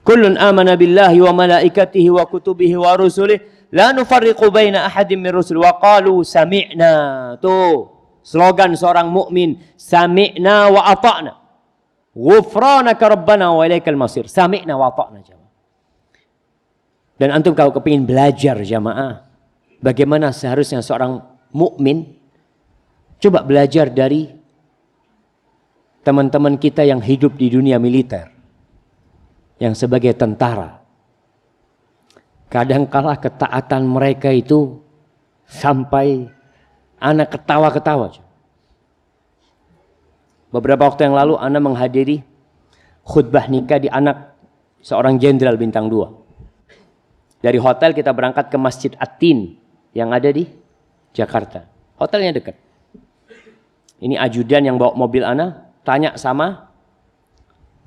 Speaker 1: Kullun amana billahi wa malaikatihi wa kutubihi wa rusulihi la nufarriqu baina ahadin min rusul wa qalu sami'na. Tuh slogan seorang mukmin, sami'na wa ata'na. Ghufranaka rabbana wa ilaikal masir. Sami'na wa ata'na jamaah. Dan antum kalau kepingin belajar jamaah, bagaimana seharusnya seorang mukmin, coba belajar dari teman-teman kita yang hidup di dunia militer, yang sebagai tentara. Kadangkala ketaatan mereka itu sampai anak ketawa-ketawa. Beberapa waktu yang lalu anak menghadiri khutbah nikah di anak seorang jenderal bintang 2. Dari hotel kita berangkat ke Masjid At-Tin yang ada di Jakarta. Hotelnya dekat. Ini ajudan yang bawa mobil anak tanya sama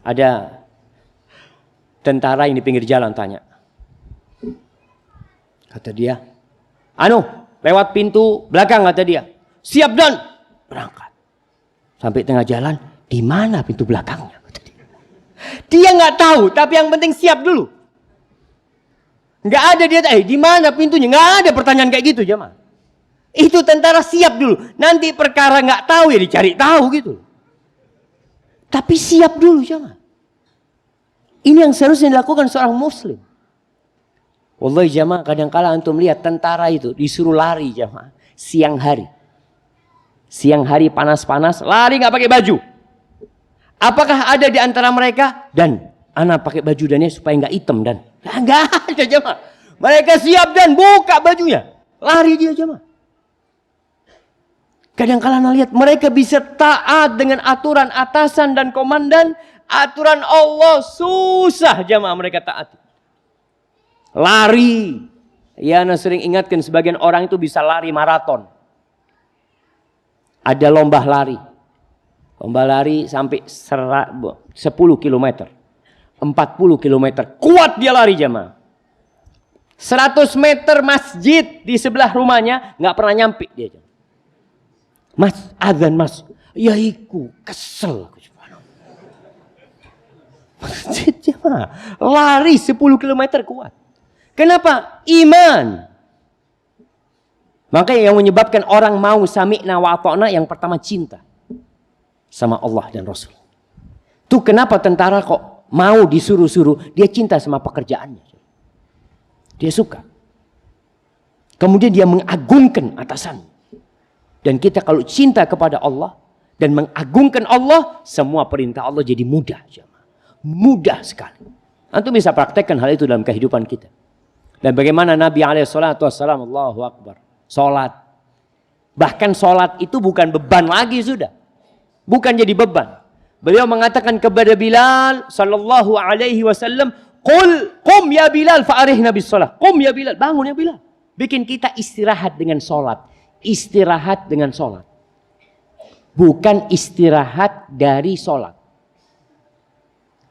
Speaker 1: ada tentara yang di pinggir jalan tanya. Kata dia, lewat pintu belakang kata dia. Siap dan berangkat. Sampai tengah jalan, di mana pintu belakangnya? Kata dia nggak tahu, tapi yang penting siap dulu. Nggak ada dia, di mana pintunya? Nggak ada pertanyaan kayak gitu jemaah. Itu tentara siap dulu. Nanti perkara nggak tahu ya dicari tahu gitu. Tapi siap dulu jemaah. Ini yang seharusnya dilakukan seorang muslim. Wallahi jamaah, kadang-kala antum lihat tentara itu disuruh lari jamaah siang hari. Siang hari panas-panas, lari nggak pakai baju. Apakah ada di antara mereka dan anak pakai baju dannya supaya nggak hitam dan nggak ada jamaah. Mereka siap dan buka bajunya, lari dia jamaah. Kadang-kala anda lihat mereka bisa taat dengan aturan atasan dan komandan, aturan Allah susah jamaah mereka taati. Lari. Ya, ana sering ingatkan sebagian orang itu bisa lari maraton. Ada lomba lari. Lomba lari sampai 10 km. 40 km. Kuat dia lari jamaah. 100 meter masjid di sebelah rumahnya nggak pernah nyampe dia. Mas, azan mas. Ya iku, kesel aku. Masjid jamaah. Lari 10 km kuat. Kenapa? Iman. Maka yang menyebabkan orang mau sami'na wa ata'na yang pertama cinta sama Allah dan Rasul. Tuh kenapa tentara kok mau disuruh-suruh, dia cinta sama pekerjaannya. Dia suka. Kemudian dia mengagungkan atasan. Dan kita kalau cinta kepada Allah dan mengagungkan Allah, semua perintah Allah jadi mudah. Mudah sekali. Antum bisa praktekkan hal itu dalam kehidupan kita. Dan bagaimana Nabi SAW, Allahu Akbar, sholat. Bahkan sholat itu bukan beban lagi sudah. Bukan jadi beban. Beliau mengatakan kepada Bilal sallallahu alaihi wasallam, qum ya Bilal fa'arihna bis shalah. Qum ya Bilal, bangun ya Bilal. Bikin kita istirahat dengan sholat. Istirahat dengan sholat. Bukan istirahat dari sholat.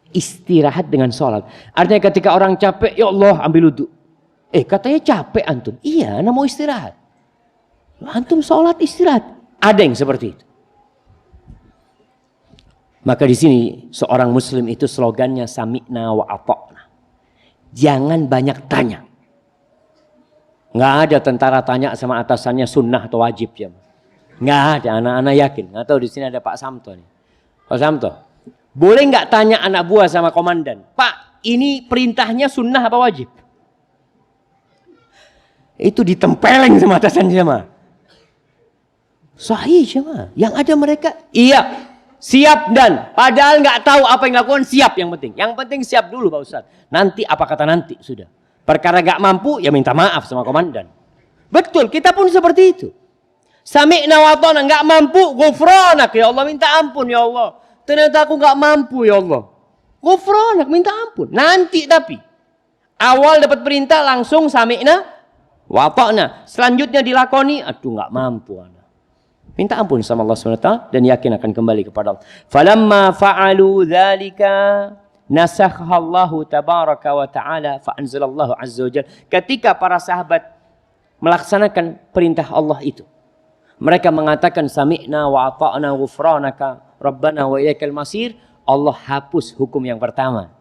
Speaker 1: Istirahat dengan sholat. Artinya ketika orang capek, ya Allah ambil wudhu. Katanya capek antum. Iya, ana mau istirahat. Antum sholat istirahat. Ada yang seperti itu. Maka di sini seorang muslim itu slogannya sami'na wa ata'na. Jangan banyak tanya. Nggak ada tentara tanya sama atasannya sunnah atau wajib ya. Nggak ada, anak-anak yakin. Nggak tahu di sini ada Pak Samto nih. Pak Samto, boleh nggak tanya anak buah sama komandan? Pak, ini perintahnya sunnah apa wajib? Itu ditempeleng sama atasannya mah. Sahih sama. Yang ada mereka, iya. Siap dan padahal nggak tahu apa yang lakukan, siap yang penting. Yang penting siap dulu Pak Ustadz. Nanti apa kata nanti sudah. Perkara nggak mampu ya minta maaf sama komandan. Betul, kita pun seperti itu. Sami'na wa ata'na, nggak mampu, ghufranak ya Allah, minta ampun ya Allah. Ternyata aku nggak mampu ya Allah. Ghufranak, minta ampun. Nanti tapi awal dapat perintah langsung sami'na wa ata'na. Selanjutnya dilakoni, aduh nggak mampu ana. Minta ampun sama Allah SWT dan yakin akan kembali kepada Allah. Falamma fa'alu dzalika nasakha Allah tabaraka wa ta'ala fa anzalallahu azza wa jalla. Ketika para sahabat melaksanakan perintah Allah itu, mereka mengatakan sami'na wa ata'na ghufranaka rabbana wa ilaikal masir. Allah hapus hukum yang pertama.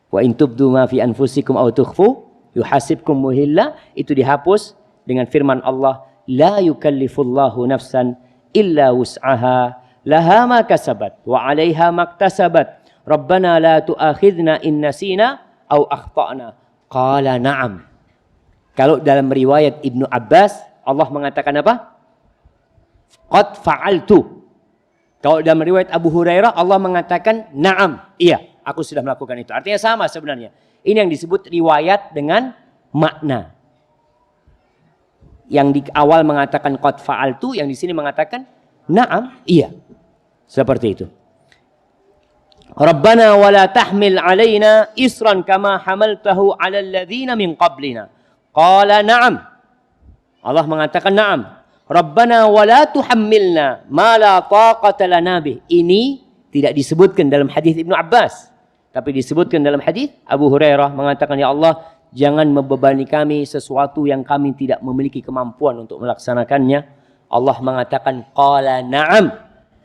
Speaker 1: Wa in tubdu ma fi anfusikum aw tukhfu yuhasibkum muhilla. Itu dihapus dengan firman Allah, la yukallifullahu nafsan illa wus'aha laha ma kasabat wa 'alaiha maktasabat. Rabbana la tu'akhidna in nasina aw akhtana. Qala na'am. Kalau dalam riwayat Ibnu Abbas, Allah mengatakan apa? Qad fa'altu. Kalau dalam riwayat Abu Hurairah, Allah mengatakan na'am. Iya, aku sudah melakukan itu. Artinya sama sebenarnya. Ini yang disebut riwayat dengan makna. Yang di awal mengatakan qad fa'altu, yang di sini mengatakan na'am, iya. Seperti itu. Rabbana wa la tahmil 'alaina isran kama hamaltahu 'alal ladzina min qablina. Qala na'am. Allah mengatakan na'am. Rabbana wa la tuhammilna ma la taqata lana bih. Ini tidak disebutkan dalam hadis Ibnu Abbas, tapi disebutkan dalam hadis Abu Hurairah mengatakan, ya Allah, jangan membebani kami sesuatu yang kami tidak memiliki kemampuan untuk melaksanakannya. Allah mengatakan qala na'am.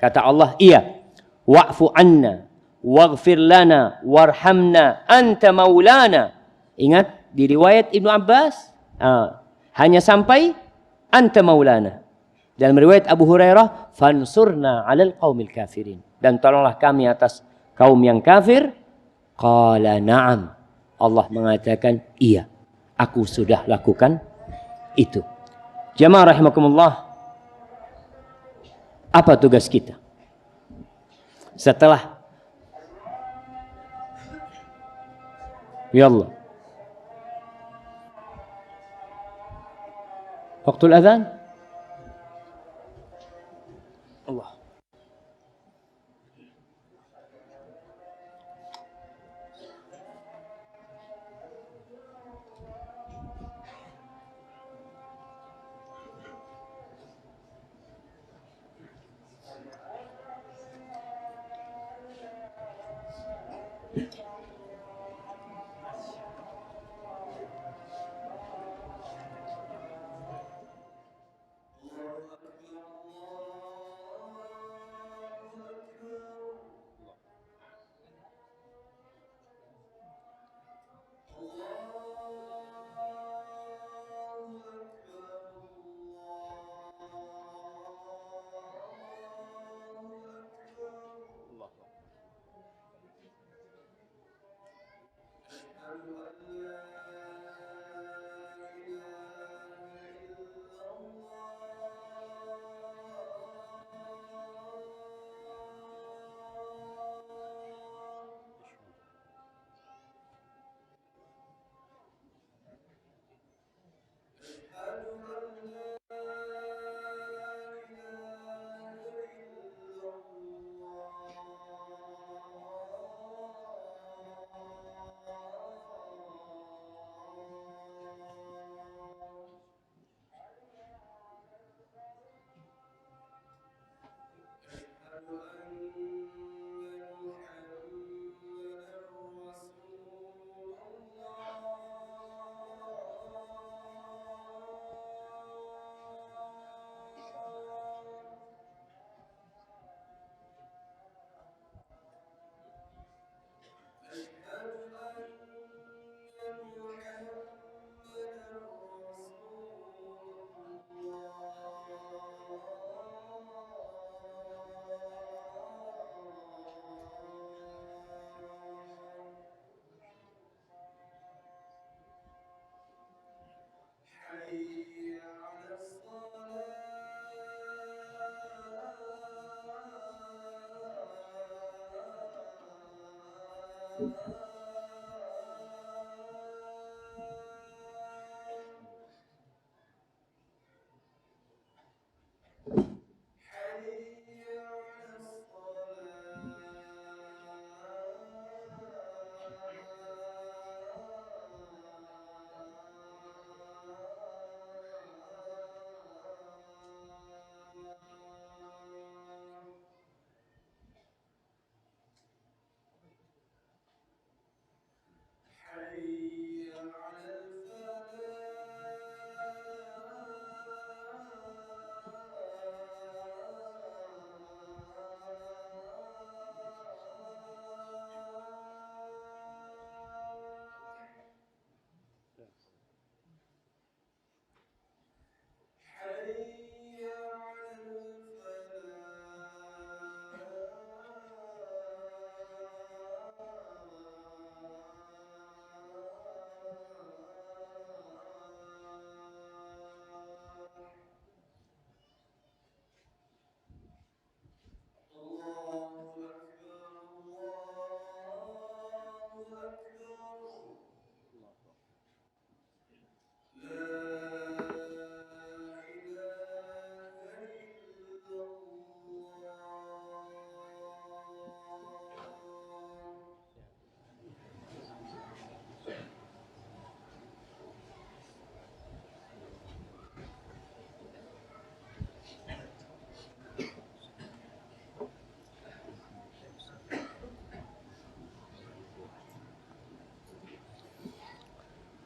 Speaker 1: Kata Allah, iya. Wa'fu anna waghfir lana warhamna anta maulana. Ingat di riwayat Ibnu Abbas hanya sampai anta maulana. Dalam riwayat Abu Hurairah fansurna 'alal qaumil kafirin. Dan tolonglah kami atas kaum yang kafir. Qala na'am. Allah mengatakan, iya, aku sudah lakukan itu. Jamaah rahimakumullah, apa tugas kita? Setelah ya Allah, waktu azan, Allah.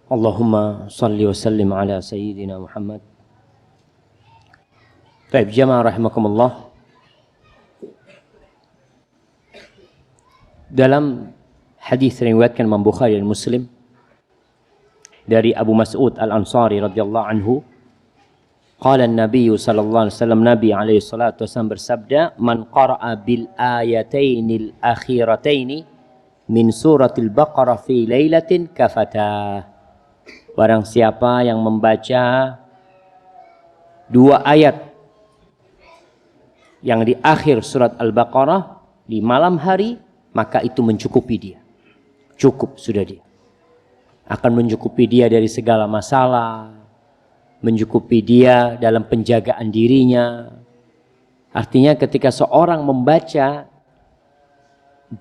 Speaker 1: Allahumma salli wa sallim ala sayyidina Muhammad. Baik, jamaah rahimakumullah. Dalam hadis riwayatkan Imam Bukhari dan Muslim dari Abu Mas'ud Al-Ansari radhiyallahu anhu, qala an-nabiy sallallahu alaihi wasallam, Nabi alaihi salatu wasallam bersabda, man qara'a bil ayatainil akhirataini min suratil Baqarah fi lailatin kafatah. Barang siapa yang membaca dua ayat yang di akhir surat Al-Baqarah di malam hari, maka itu mencukupi dia. Cukup sudah dia. Akan mencukupi dia dari segala masalah, mencukupi dia dalam penjagaan dirinya. Artinya ketika seorang membaca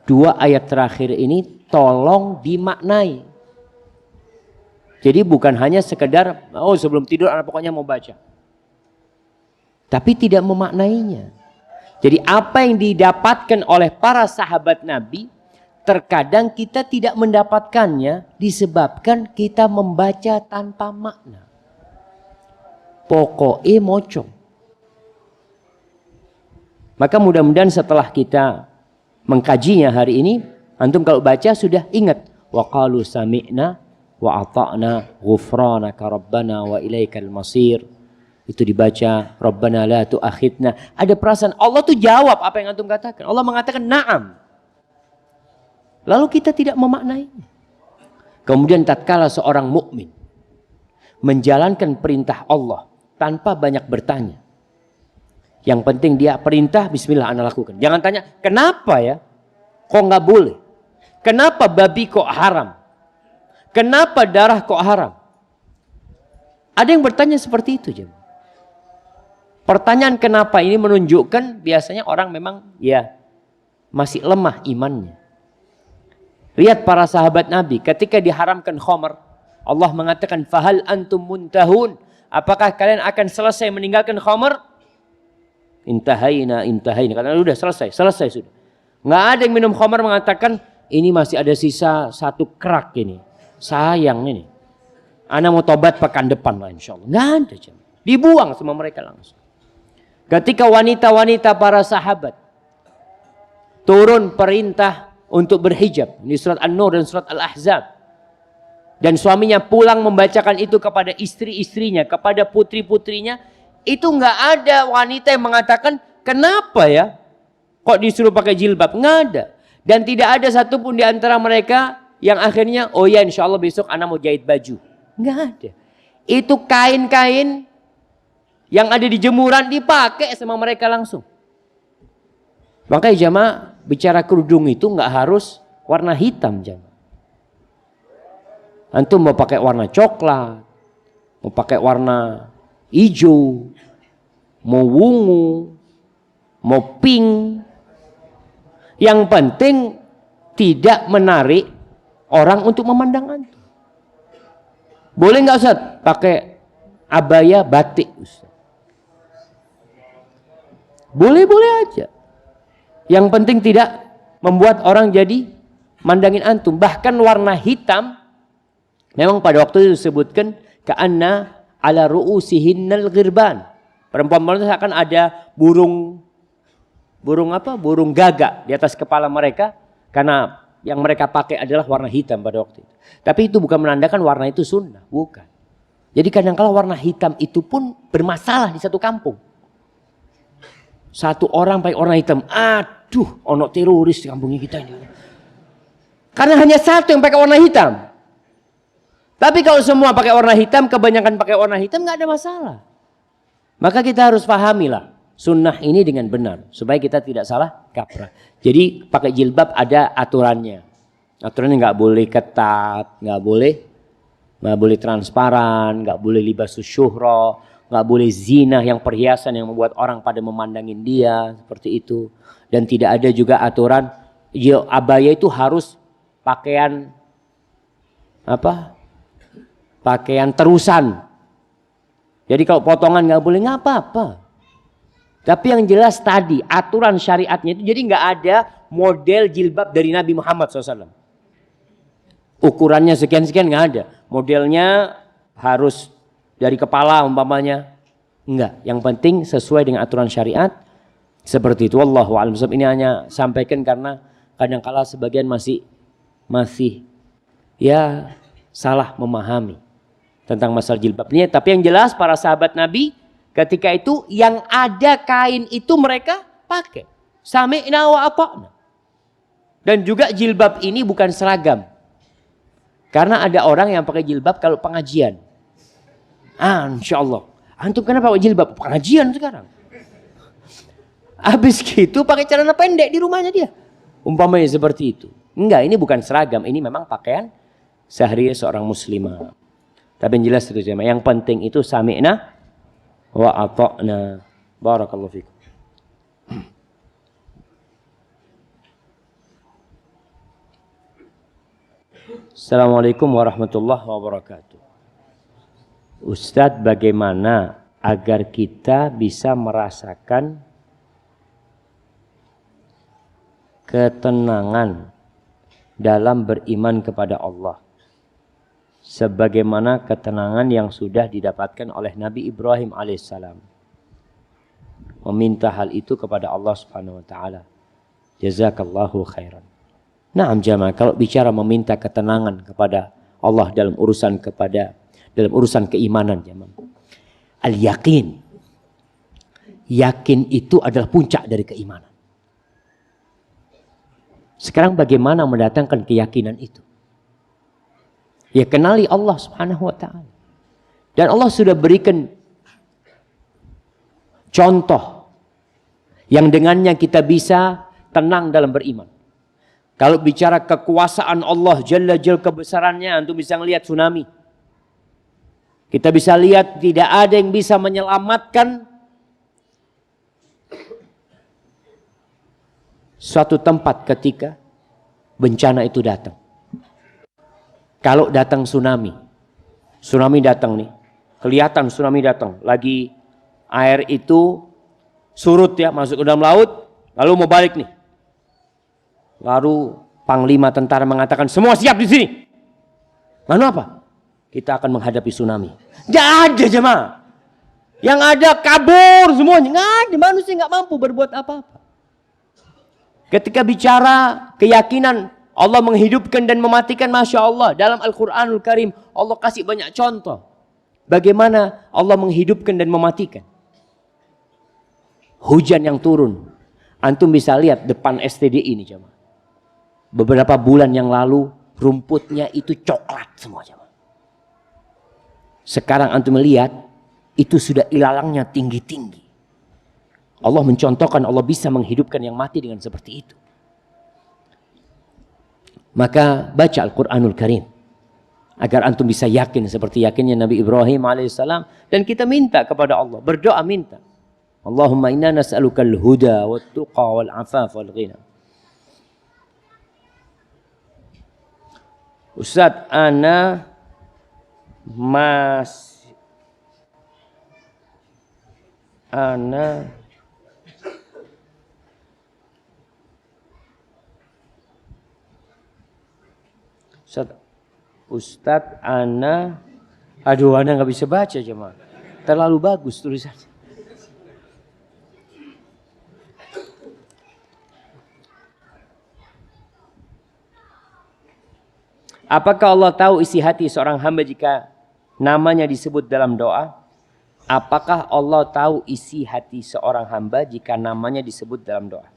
Speaker 1: dua ayat terakhir ini, tolong dimaknai. Jadi bukan hanya sekedar, oh sebelum tidur anak pokoknya mau baca. Tapi tidak memaknainya. Jadi apa yang didapatkan oleh para sahabat Nabi, terkadang kita tidak mendapatkannya disebabkan kita membaca tanpa makna. Pokoknya mocong. Maka mudah-mudahan setelah kita mengkajinya hari ini, antum kalau baca sudah ingat. Wa qalu sami'na wa ata'na ghufranaka rabbana wa ilaikal masir. Itu dibaca Rabbana la tu'akhidna. Ada perasaan Allah tuh jawab apa yang antum katakan. Allah mengatakan na'am. Lalu kita tidak memaknainya. Kemudian tatkala seorang mukmin menjalankan perintah Allah tanpa banyak bertanya. Yang penting dia perintah, bismillah ana lakukan. Jangan tanya, kenapa ya? Kok nggak boleh? Kenapa babi kok haram? Kenapa darah kok haram? Ada yang bertanya seperti itu, jemaah. Pertanyaan kenapa ini menunjukkan biasanya orang memang ya masih lemah imannya. Lihat para sahabat Nabi ketika diharamkan khamar, Allah mengatakan fahal antum muntahun? Apakah kalian akan selesai meninggalkan khamar? Intahaina. Karena sudah selesai sudah. Nggak ada yang minum khamar mengatakan ini masih ada sisa satu kerak ini. Sayang ini. Ana mau tobat pekan depan lah insyaallah. Nggak ada. Dibuang sama mereka langsung. Ketika wanita-wanita para sahabat turun perintah untuk berhijab. Ini surat An-Nur dan surat Al-Ahzab. Dan suaminya pulang membacakan itu kepada istri-istrinya, kepada putri-putrinya. Itu nggak ada wanita yang mengatakan, kenapa ya kok disuruh pakai jilbab? Nggak ada. Dan tidak ada satupun di antara mereka yang akhirnya, oh ya insya Allah besok anak mau jahit baju. Nggak ada. Itu kain-kain yang ada di jemuran dipakai sama mereka langsung. Makanya jamaah bicara kerudung itu nggak harus warna hitam jemaah. Antum mau pakai warna coklat, mau pakai warna hijau, mau wungu, mau pink. Yang penting tidak menarik orang untuk memandang antum. Boleh nggak Ustaz pakai abaya batik Ustaz? Boleh-boleh aja. Yang penting tidak membuat orang jadi mandangin antum. Bahkan warna hitam memang pada waktu itu disebutkan ka'anna ala ru'usihinnal ghirban. Perempuan-perempuan itu akan ada burung apa? Burung gagak di atas kepala mereka karena yang mereka pakai adalah warna hitam pada waktu itu. Tapi itu bukan menandakan warna itu sunnah, bukan. Jadi kadang-kala warna hitam itu pun bermasalah di satu kampung. Satu orang pakai warna hitam, aduh, ono teroris di kampungnya kita ini. Karena hanya satu yang pakai warna hitam. Tapi kalau semua pakai warna hitam, kebanyakan pakai warna hitam nggak ada masalah. Maka kita harus pahamilah sunnah ini dengan benar supaya kita tidak salah kaprah. Jadi pakai jilbab ada aturannya. Aturannya nggak boleh ketat, nggak boleh transparan, nggak boleh libasus syuhra, nggak boleh zina yang perhiasan yang membuat orang pada memandangin dia seperti itu. Dan tidak ada juga aturan abaya itu harus pakaian apa? Pakaian terusan. Jadi kalau potongan nggak boleh nggak apa-apa. Tapi yang jelas tadi aturan syariatnya itu jadi nggak ada model jilbab dari Nabi Muhammad SAW. Ukurannya sekian-sekian nggak ada. Modelnya harus dari kepala umpamanya. Enggak. Yang penting sesuai dengan aturan syariat. Seperti itu. Wallahu a'lam. Ini hanya sampaikan karena kadang-kala sebagian masih ya salah memahami tentang masalah jilbabnya. Tapi yang jelas para sahabat Nabi ketika itu yang ada kain itu mereka pakai. Sami'na wa ata'na. Dan juga jilbab ini bukan seragam. Karena ada orang yang pakai jilbab kalau pengajian. Insya Allah. Antum kenapa pakai jilbab? Pengajian sekarang. Habis gitu pakai celana pendek di rumahnya dia. Umpamanya seperti itu. Enggak, ini bukan seragam. Ini memang pakaian sehari seorang muslimah. Tapi yang jelas itu jemaah. Yang penting itu sami'na wa ata'na. Barakallahu fikum. Assalamualaikum warahmatullahi wabarakatuh. Ustadz, bagaimana agar kita bisa merasakan ketenangan dalam beriman kepada Allah sebagaimana ketenangan yang sudah didapatkan oleh Nabi Ibrahim alaihissalam? Meminta hal itu kepada Allah Subhanahu wa taala. Jazakallahu khairan. Naam jamaah, kalau bicara meminta ketenangan kepada Allah dalam urusan keimanan jamaah. Al-yakin. Yakin itu adalah puncak dari keimanan. Sekarang bagaimana mendatangkan keyakinan itu? Ya kenali Allah Subhanahu wa taala. Dan Allah sudah berikan contoh yang dengannya kita bisa tenang dalam beriman. Kalau bicara kekuasaan Allah Jalla Jalla kebesarannya, antum bisa melihat tsunami. Kita bisa lihat tidak ada yang bisa menyelamatkan suatu tempat ketika bencana itu datang. Kalau datang tsunami datang nih, kelihatan tsunami datang, lagi air itu surut ya, masuk ke dalam laut, lalu mau balik nih. Lalu panglima tentara mengatakan semua siap di sini. Lalu apa? Kita akan menghadapi tsunami. Tidak ada jemaah. Yang ada kabur semuanya. Nggak ada, manusia nggak mampu berbuat apa-apa. Ketika bicara keyakinan Allah menghidupkan dan mematikan, Masya Allah. Dalam Al-Quranul Karim Allah kasih banyak contoh. Bagaimana Allah menghidupkan dan mematikan. Hujan yang turun. Antum bisa lihat depan STDI ini jemaah. Beberapa bulan yang lalu rumputnya itu coklat semua jemaah. Sekarang antum melihat itu sudah ilalangnya tinggi-tinggi. Allah mencontohkan Allah bisa menghidupkan yang mati dengan seperti itu. Maka baca Al-Quranul Karim agar antum bisa yakin seperti yakinnya Nabi Ibrahim alaihissalam. Dan kita minta kepada Allah, berdoa minta, Allahumma inna nas'alukal huda wat tuqa wal afaf wal ghina. Ustaz, ana Ustadz, ana nggak bisa baca jemaah. Terlalu bagus tulisan. Apakah Allah tahu isi hati seorang hamba jika namanya disebut dalam doa? Apakah Allah tahu isi hati seorang hamba jika namanya disebut dalam doa?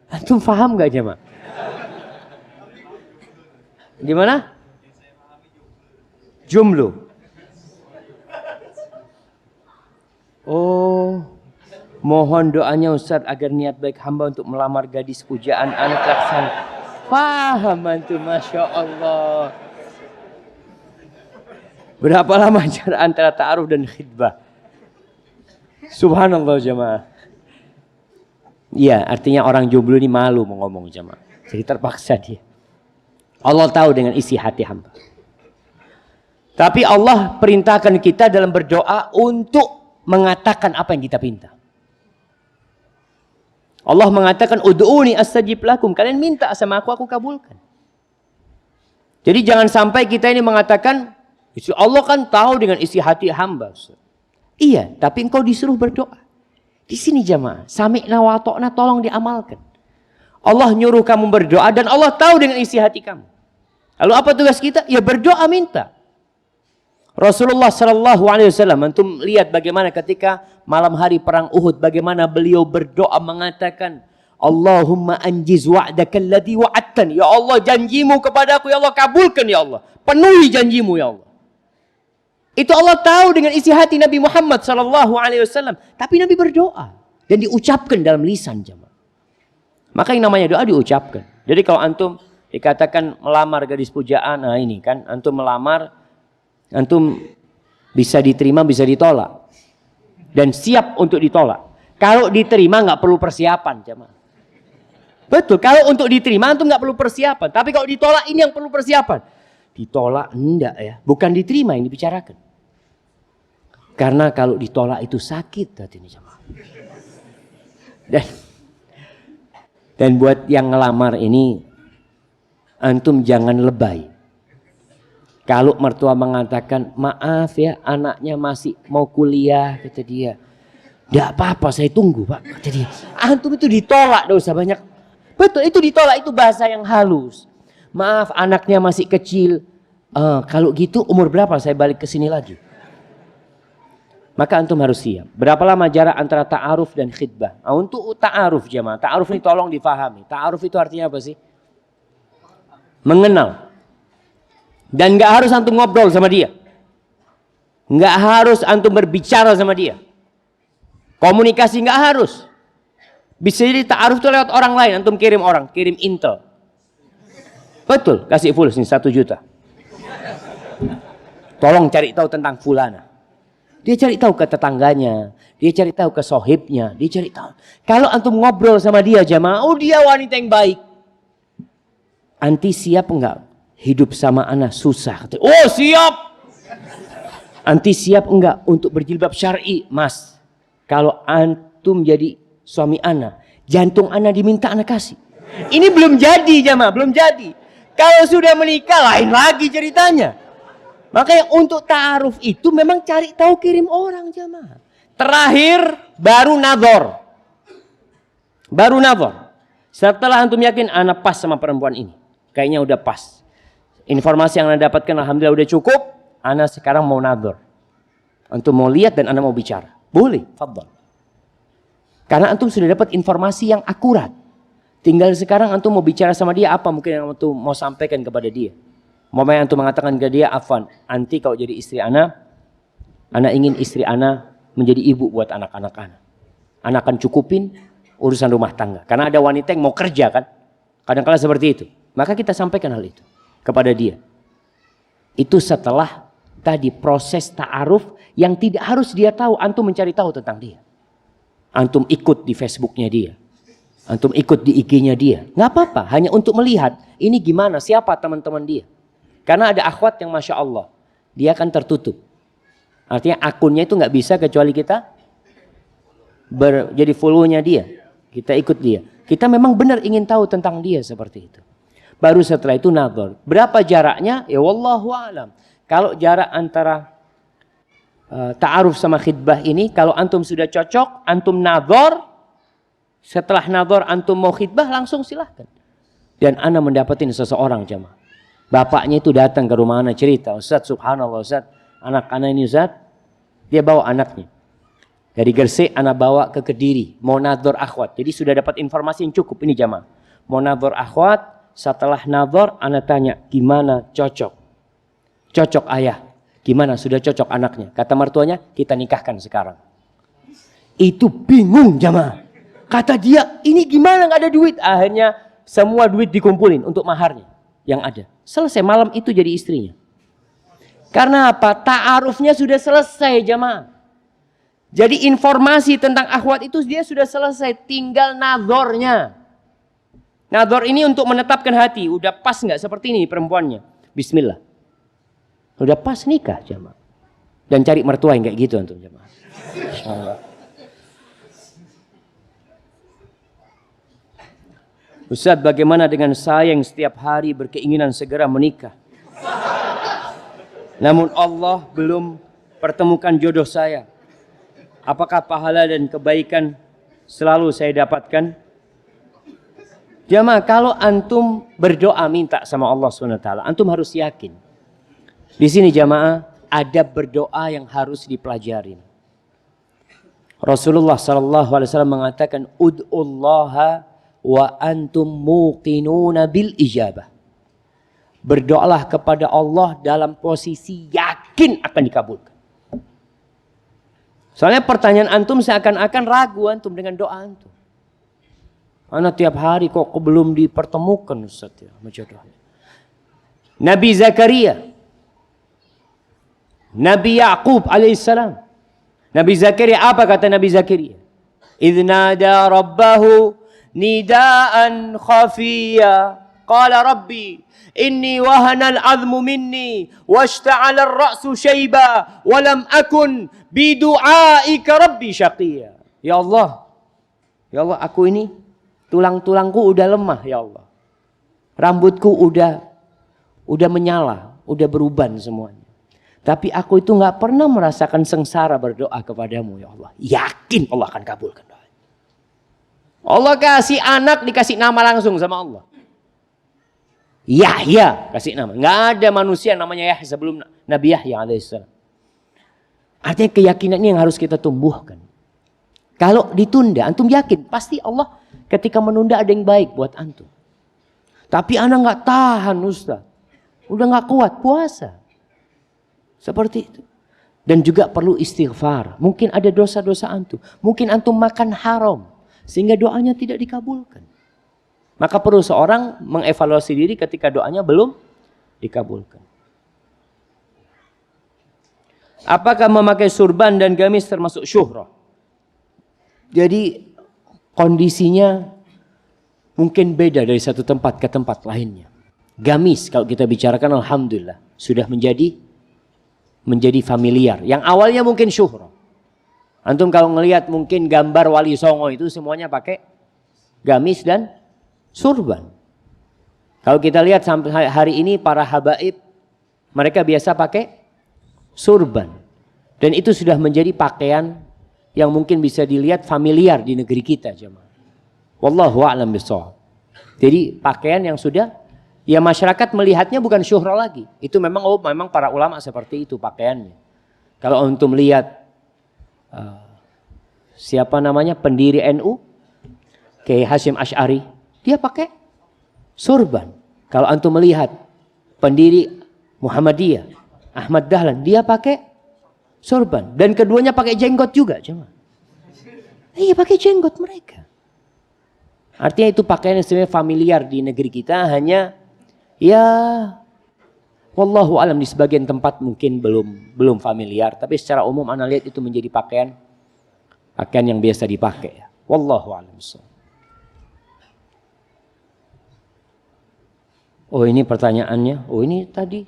Speaker 1: Antum paham gak jemaah? Gimana? Jumlu. Oh, mohon doanya Ustaz agar niat baik hamba untuk melamar gadis pujaan anak terlaksana. Paham antum, Masya Allah. Berapa lama jarak antara ta'aruf dan khidbah? Subhanallah jemaah. Iya, artinya orang jomblo ini malu mau ngomong jemaah. Jadi terpaksa dia. Allah tahu dengan isi hati hamba. Tapi Allah perintahkan kita dalam berdoa untuk mengatakan apa yang kita pinta. Allah mengatakan, ud'uni astajib lakum. Kalian minta sama aku kabulkan. Jadi jangan sampai kita ini mengatakan, Allah kan tahu dengan isi hati hamba. Iya, tapi engkau disuruh berdoa. Di sini jamaah, sami'na wa ta'na, tolong diamalkan. Allah nyuruh kamu berdoa dan Allah tahu dengan isi hati kamu. Lalu apa tugas kita? Ya berdoa minta. Rasulullah sallallahu alaihi wasallam, antum lihat bagaimana ketika malam hari perang Uhud, bagaimana beliau berdoa mengatakan, Allahumma anjiz wa'daka alladhi wa'adtani. Ya Allah, janjimu kepadaku ya Allah, kabulkan ya Allah. Penuhi janjimu ya Allah. Itu Allah tahu dengan isi hati Nabi Muhammad sallallahu alaihi wasallam, tapi Nabi berdoa dan diucapkan dalam lisan jemaah. Maka yang namanya doa diucapkan. Jadi kalau antum dikatakan melamar gadis pujaan, nah ini kan antum melamar, antum bisa diterima, bisa ditolak. Dan siap untuk ditolak. Kalau diterima nggak perlu persiapan jemaah. Betul, kalau untuk diterima antum nggak perlu persiapan, tapi kalau ditolak ini yang perlu persiapan. Ditolak enggak ya, bukan diterima yang dibicarakan. Karena kalau ditolak itu sakit hatinya jemaah. Dan buat yang ngelamar ini, antum jangan lebay. Kalau mertua mengatakan, maaf ya anaknya masih mau kuliah, kata dia. Tidak apa-apa, saya tunggu pak, kata dia. Antum itu ditolak, dosa banyak. Betul, itu ditolak, itu bahasa yang halus. Maaf anaknya masih kecil. Kalau gitu umur berapa saya balik ke sini lagi? Maka antum harus siap. Berapa lama jarak antara ta'aruf dan khidbah? Nah, untuk ta'aruf jemaah, ta'aruf ini tolong difahami. Ta'aruf itu artinya apa sih? Mengenal. Dan nggak harus antum ngobrol sama dia. Nggak harus antum berbicara sama dia. Komunikasi nggak harus. Bisa jadi ta'aruf itu lewat orang lain. Antum kirim orang, kirim intel. Betul, kasih full sini 1 juta. Tolong cari tahu tentang fulana. Dia cari tahu ke tetangganya, dia cari tahu ke sohibnya, dia cari tahu. Kalau antum ngobrol sama dia jamaah, oh dia wanita yang baik. Anti siap enggak hidup sama anak susah? Oh siap. Anti siap enggak untuk berjilbab syar'i, Mas? Kalau antum jadi suami anak, jantung anak diminta anak kasih. Ini belum jadi jamaah, belum jadi. Kalau sudah menikah lain lagi ceritanya. Makanya untuk ta'aruf itu memang cari tahu kirim orang jamaah. Terakhir baru nadhor. Baru nadhor. Setelah antum yakin anak pas sama perempuan ini. Kayaknya udah pas. Informasi yang anda dapatkan alhamdulillah udah cukup. Anak sekarang mau nadhor. Antum mau lihat dan anak mau bicara. Boleh, fadhal. Karena antum sudah dapat informasi yang akurat. Tinggal sekarang antum mau bicara sama dia apa mungkin yang antum mau sampaikan kepada dia. Mamanya antum mengatakan ke dia, afwan, anti kalau jadi istri anak ingin istri anak menjadi ibu buat anak-anak anak. Anak akan cukupin, urusan rumah tangga. Karena ada wanita yang mau kerja kan. Kadang-kala seperti itu. Maka kita sampaikan hal itu kepada dia. Itu setelah tadi proses ta'aruf yang tidak harus dia tahu. Antum mencari tahu tentang dia. Antum ikut di Facebooknya dia. Antum ikut di IG-nya dia. Nggak apa-apa. Hanya untuk melihat ini gimana, siapa teman-teman dia. Karena ada akhwat yang Masya Allah. Dia akan tertutup. Artinya akunnya itu nggak bisa kecuali kita jadi follow-nya dia. Kita ikut dia. Kita memang benar ingin tahu tentang dia seperti itu. Baru setelah itu nazar. Berapa jaraknya? Ya wallahu a'lam. Kalau jarak antara ta'aruf sama khidbah ini, kalau antum sudah cocok, antum nazar. Setelah nazar antum mau khidbah, langsung silahkan. Dan ana mendapatin seseorang jemaah. Bapaknya itu datang ke rumah ana cerita, Ustaz subhanallah Ustaz, anak ana ini Ustaz, dia bawa anaknya. Dari Gresik ana bawa ke Kediri, mau nazar akhwat. Jadi sudah dapat informasi yang cukup ini jemaah. Mau nazar akhwat. Setelah nazar, anak tanya, gimana cocok? Cocok ayah. Gimana sudah cocok anaknya? Kata mertuanya, kita nikahkan sekarang. Itu bingung jamaah. Kata dia, ini gimana nggak ada duit? Akhirnya semua duit dikumpulin untuk maharnya yang ada. Selesai malam itu jadi istrinya. Karena apa? Ta'arufnya sudah selesai jamaah. Jadi informasi tentang akhwat itu dia sudah selesai. Tinggal nazarnya. Nador ini untuk menetapkan hati. Udah pas nggak seperti ini perempuannya? Bismillah. Udah pas nikah jamaah. Dan cari mertua yang kayak gitu antum jamaah. Ustaz, bagaimana dengan saya yang setiap hari berkeinginan segera menikah? Namun Allah belum pertemukan jodoh saya. Apakah pahala dan kebaikan selalu saya dapatkan? Jamaah, kalau antum berdoa minta sama Allah SWT, antum harus yakin. Di sini jamaah, ada berdoa yang harus dipelajarin. Rasulullah SAW mengatakan, Ud'ullaha wa antum muqinuna bil ijabah. Berdoalah kepada Allah dalam posisi yakin akan dikabulkan. Soalnya pertanyaan antum seakan-akan ragu antum dengan doa antum. Anak tiap hari kok belum dipertemukan Ustaz ya, jodohnya. Nabi Zakaria, Nabi Yaqub alaihissalam. Nabi Zakaria, apa kata Nabi Zakaria? Idh nada rabbahu nidaan khafiyya. Qala rabbi inni wahana al-'azmu minni washta'ala ar-ra'su shayba wa lam akun bidu'aika rabbi syaqiyya. Ya Allah, aku ini tulang-tulangku udah lemah ya Allah. Rambutku udah menyala, udah beruban semuanya. Tapi aku itu nggak pernah merasakan sengsara berdoa kepadamu ya Allah. Yakin Allah akan kabulkan doa. Allah kasih anak dikasih nama langsung sama Allah. Yahya kasih nama. Nggak ada manusia namanya Yahya sebelum Nabi Yahya alaihissalam. Artinya keyakinan ini yang harus kita tumbuhkan. Kalau ditunda, antum yakin pasti Allah ketika menunda ada yang baik buat antum. Tapi anak nggak tahan Ustaz. Udah nggak kuat puasa. Seperti itu. Dan juga perlu istighfar. Mungkin ada dosa-dosa antum. Mungkin antum makan haram. Sehingga doanya tidak dikabulkan. Maka perlu seorang mengevaluasi diri ketika doanya belum dikabulkan. Apakah memakai surban dan gamis termasuk syuhrah? Jadi kondisinya mungkin beda dari satu tempat ke tempat lainnya. Gamis kalau kita bicarakan alhamdulillah sudah menjadi familiar. Yang awalnya mungkin syuhrah. Antum kalau ngelihat mungkin gambar Wali Songo itu semuanya pakai gamis dan surban. Kalau kita lihat sampai hari ini para habaib mereka biasa pakai surban. Dan itu sudah menjadi pakaian yang mungkin bisa dilihat familiar di negeri kita jemaah. Wallahu a'lam bishawab. Jadi pakaian yang sudah ya masyarakat melihatnya bukan syuhrah lagi. Itu memang para ulama seperti itu pakaiannya. Kalau untuk melihat siapa namanya pendiri NU Kiai Hasyim Asy'ari, dia pakai surban. Kalau antum melihat pendiri Muhammadiyah Ahmad Dahlan, dia pakai surban. Dan keduanya pakai jenggot juga, cuma. Iya pakai jenggot mereka. Artinya itu pakaian yang sebenarnya familiar di negeri kita, hanya ya wallahu alam di sebagian tempat mungkin belum familiar, tapi secara umum ana lihat itu menjadi pakaian yang biasa dipakai. Wallahu alam. Oh ini pertanyaannya. Oh ini tadi.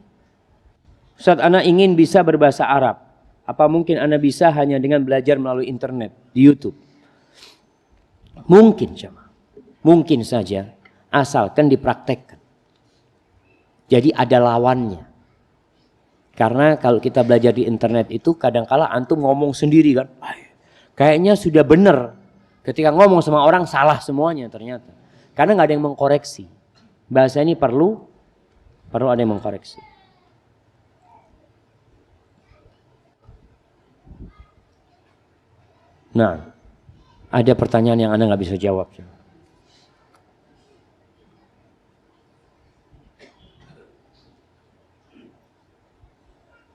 Speaker 1: Ustaz, ana ingin bisa berbahasa Arab. Apa mungkin ana bisa hanya dengan belajar melalui internet di YouTube? Mungkin jemaah. Mungkin saja, asalkan dipraktekkan. Jadi ada lawannya. Karena kalau kita belajar di internet itu kadang-kala antum ngomong sendiri kan. Kayaknya sudah benar. Ketika ngomong sama orang salah semuanya ternyata. Karena nggak ada yang mengkoreksi. Bahasa ini perlu ada yang mengkoreksi. Nah, ada pertanyaan yang Anda nggak bisa jawab.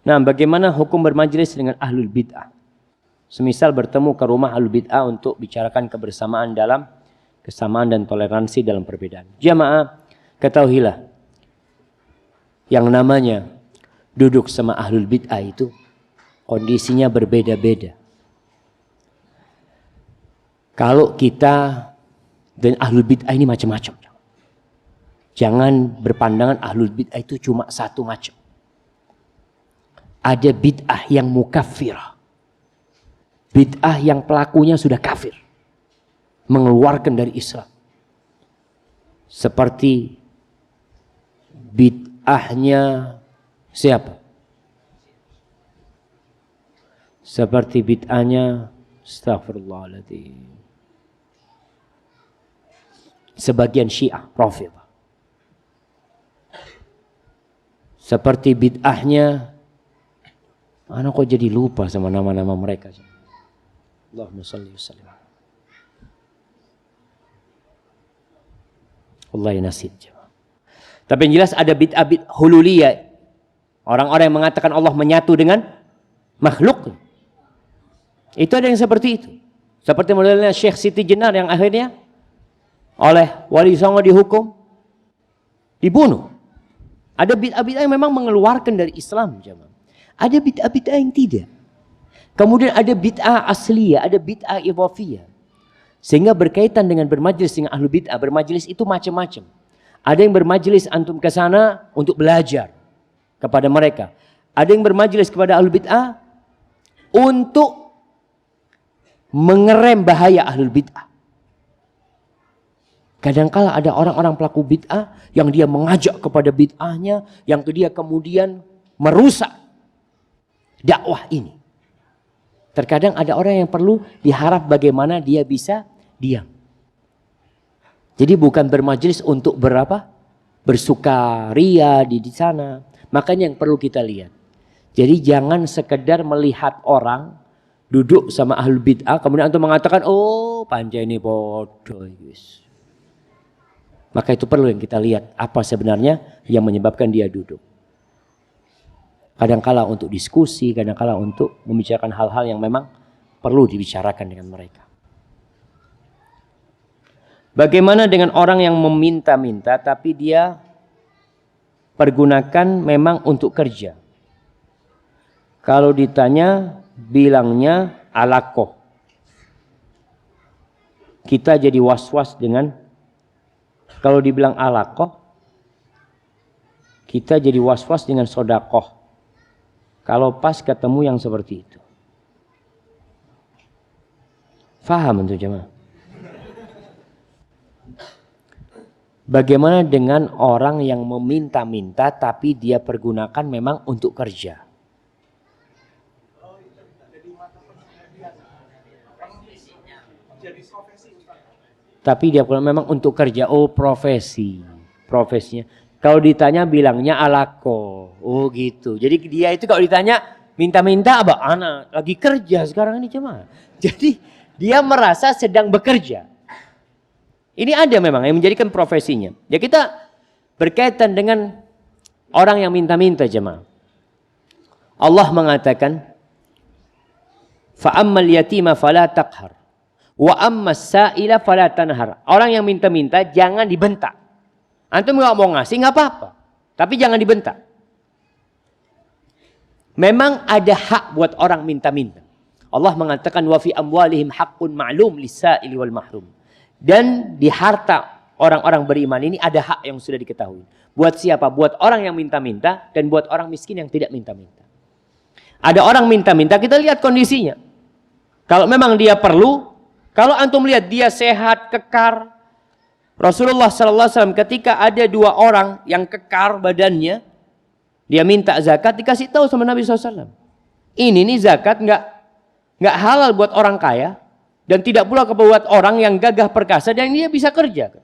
Speaker 1: Nah, bagaimana hukum bermajelis dengan ahlul bid'ah? Semisal bertemu ke rumah ahlul bid'ah untuk bicarakan kebersamaan dalam kesamaan dan toleransi dalam perbedaan. Jamaah, ketahuilah, yang namanya duduk sama ahlul bid'ah itu kondisinya berbeda-beda. Kalau kita dan ahlul bid'ah ini macam-macam. Jangan berpandangan ahlul bid'ah itu cuma satu macam. Ada bid'ah yang mukaffirah. Bid'ah yang pelakunya sudah kafir. Mengeluarkan dari Islam. Seperti bid'ahnya siapa? Seperti bid'ahnya astagfirullahaladzim. Sebagian Syiah, Rafidhah. Seperti bid'ahnya, anak kok jadi lupa sama nama-nama mereka. Allahumma salli wa sallim. Wallahi nasib. Tapi yang jelas ada bid'ah hululiyah. Orang-orang yang mengatakan Allah menyatu dengan makhluk. Itu ada yang seperti itu. Seperti modelnya Syekh Siti Jenar yang akhirnya oleh Wali Songo dihukum, dibunuh. Ada bid'ah-bid'ah yang memang mengeluarkan dari Islam. Ada bid'ah-bid'ah yang tidak. Kemudian ada bid'ah asliyah, ada bid'ah idhafiyah. Sehingga berkaitan dengan bermajlis dengan ahlu bid'ah. Bermajlis itu macam-macam. Ada yang bermajlis antum ke sana untuk belajar kepada mereka. Ada yang bermajlis kepada ahlu bid'ah untuk mengerem bahaya ahlul bid'ah. Kadangkala ada orang-orang pelaku bid'ah yang dia mengajak kepada bid'ahnya, yang dia kemudian merusak dakwah ini. Terkadang ada orang yang perlu diharap bagaimana dia bisa diam. Jadi bukan bermajelis untuk bersukaria di sana. Makanya yang perlu kita lihat. Jadi jangan sekedar melihat orang duduk sama ahlul bid'ah kemudian antum mengatakan, oh panjang ini bodoh. Maka itu perlu yang kita lihat apa sebenarnya yang menyebabkan dia duduk. Kadangkala untuk diskusi, kadangkala untuk membicarakan hal-hal yang memang perlu dibicarakan dengan mereka. Bagaimana dengan orang yang meminta-minta tapi dia pergunakan memang untuk kerja? Kalau ditanya bilangnya alakoh. Kita jadi was-was dengan, kalau dibilang alakoh, kita jadi was-was dengan sodakoh. Kalau pas ketemu yang seperti itu. Faham itu jemaah? Bagaimana dengan orang yang meminta-minta tapi dia pergunakan memang untuk kerja? Tapi dia memang untuk kerja. Oh profesinya. Kalau ditanya bilangnya alako. Oh gitu. Jadi dia itu kalau ditanya minta-minta apa? Anak lagi kerja sekarang ini cuma. Jadi dia merasa sedang bekerja. Ini ada memang yang menjadikan profesinya. Ya kita berkaitan dengan orang yang minta-minta jemaah. Allah mengatakan, fa'ammal yatima fala taqhar Wa ammas sa'ila fala tanhar. Orang yang minta-minta jangan dibentak. Antum nggak mau ngasih nggak apa-apa, tapi jangan dibentak. Memang ada hak buat orang minta-minta. Allah mengatakan wa fi amwalihim haqqun ma'lum lis-sa'ili wal mahrum. Dan di harta orang-orang beriman ini ada hak yang sudah diketahui. Buat siapa? Buat orang yang minta-minta dan buat orang miskin yang tidak minta-minta. Ada orang minta-minta, kita lihat kondisinya. Kalau memang dia perlu, kalau antum lihat dia sehat, kekar. Rasulullah SAW ketika ada 2 orang yang kekar badannya, dia minta zakat, dikasih tahu sama Nabi SAW. Ini nih zakat nggak halal buat orang kaya dan tidak pula buat orang yang gagah perkasa dan dia bisa kerja.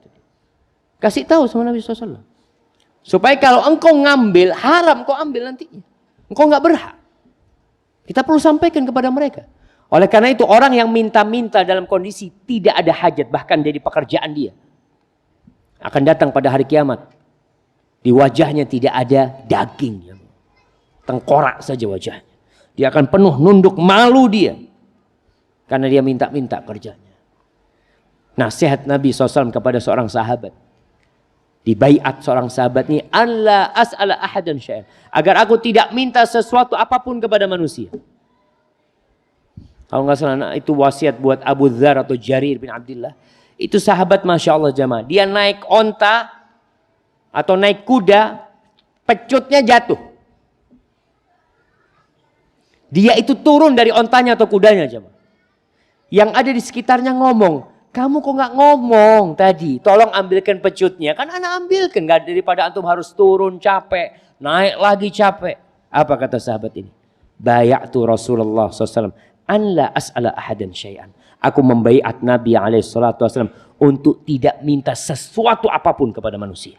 Speaker 1: Kasih tahu sama Nabi SAW. Supaya kalau engkau ngambil, haram kau ambil nantinya. Engkau nggak berhak. Kita perlu sampaikan kepada mereka. Oleh karena itu orang yang minta-minta dalam kondisi tidak ada hajat, bahkan dari pekerjaan dia, akan datang pada hari kiamat. Di wajahnya tidak ada daging. Tengkorak saja wajahnya. Dia akan penuh nunduk, malu dia. Karena dia minta-minta kerjanya. Nasihat Nabi SAW kepada seorang sahabat. Dibaiat seorang sahabat ini. Allah as'ala ahadan syai'an. Agar aku tidak minta sesuatu apapun kepada manusia. Kalau nggak salah itu wasiat buat Abu Dzar atau Jarir bin Abdullah. Itu sahabat Masya Allah jamaah. Dia naik onta atau naik kuda. Pecutnya jatuh. Dia itu turun dari ontanya atau kudanya jamaah. Yang ada di sekitarnya ngomong. Kamu kok nggak ngomong tadi? Tolong ambilkan pecutnya. Kan anak ambilkan. Gak daripada antum harus turun capek. Naik lagi capek. Apa kata sahabat ini? Bayatu Rasulullah SAW. An la as'ala ahadan syai'an. Aku membaiat Nabi SAW untuk tidak minta sesuatu apapun kepada manusia.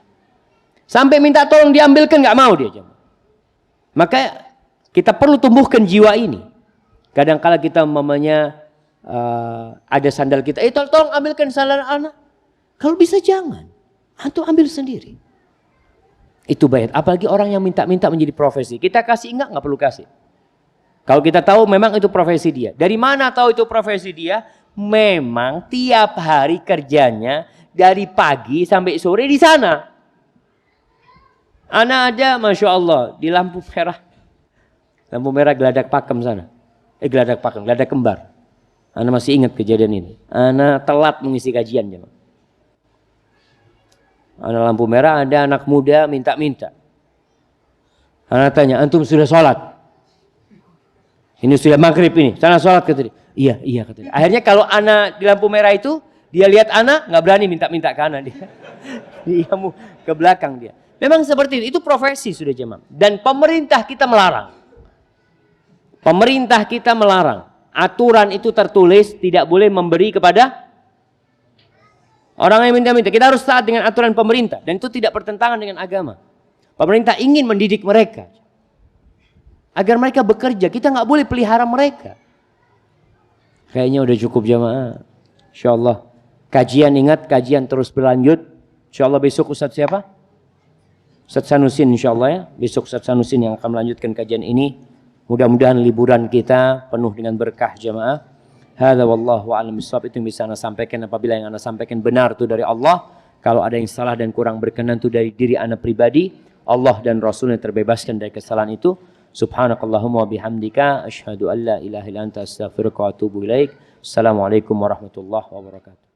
Speaker 1: Sampai minta tolong diambilkan nggak mau dia. Maka kita perlu tumbuhkan jiwa ini. Kadang-kala kita umpamanya ada sandal kita, tolong ambilkan sandal anak. Kalau bisa jangan, antum ambil sendiri. Itu bayat. Apalagi orang yang minta-minta menjadi profesi. Kita kasih nggak perlu kasih. Kalau kita tahu memang itu profesi dia. Dari mana tahu itu profesi dia? Memang tiap hari kerjanya dari pagi sampai sore di sana. Anak ada, Masya Allah, di lampu merah. Lampu merah Geladak Pakem sana. Geladak Pakem, Geladak Kembar. Anak masih ingat kejadian ini. Anak telat mengisi kajian. Anak lampu merah, ada anak muda minta-minta. Anak tanya, antum sudah sholat? Ini sudah maghrib ini, sana sholat kata dia. Iya kata dia. Akhirnya kalau anak di lampu merah itu, dia lihat anak, nggak berani minta-minta ke anak dia. Dia mau ke belakang dia. Memang seperti itu profesi sudah jemaah. Dan pemerintah kita melarang. Pemerintah kita melarang. Aturan itu tertulis tidak boleh memberi kepada orang yang minta-minta. Kita harus taat dengan aturan pemerintah. Dan itu tidak bertentangan dengan agama. Pemerintah ingin mendidik mereka. Agar mereka bekerja. Kita nggak boleh pelihara mereka. Kayaknya udah cukup jamaah. InsyaAllah. Kajian ingat, kajian terus berlanjut. InsyaAllah besok Ustadz siapa? Ustadz Sanusin insyaAllah ya. Besok Ustadz Sanusin yang akan melanjutkan kajian ini. Mudah-mudahan liburan kita penuh dengan berkah jamaah. Hadza wallahu a'lam bishawab. Itu yang bisa Anda sampaikan. Apabila yang Anda sampaikan benar itu dari Allah. Kalau ada yang salah dan kurang berkenan itu dari diri Anda pribadi. Allah dan Rasulnya terbebaskan dari kesalahan itu. Subhanakallahumma wa bihamdika asyhadu an la ilaha illa anta astaghfiruka wa atubu ilaik. Assalamualaikum warahmatullahi wabarakatuh.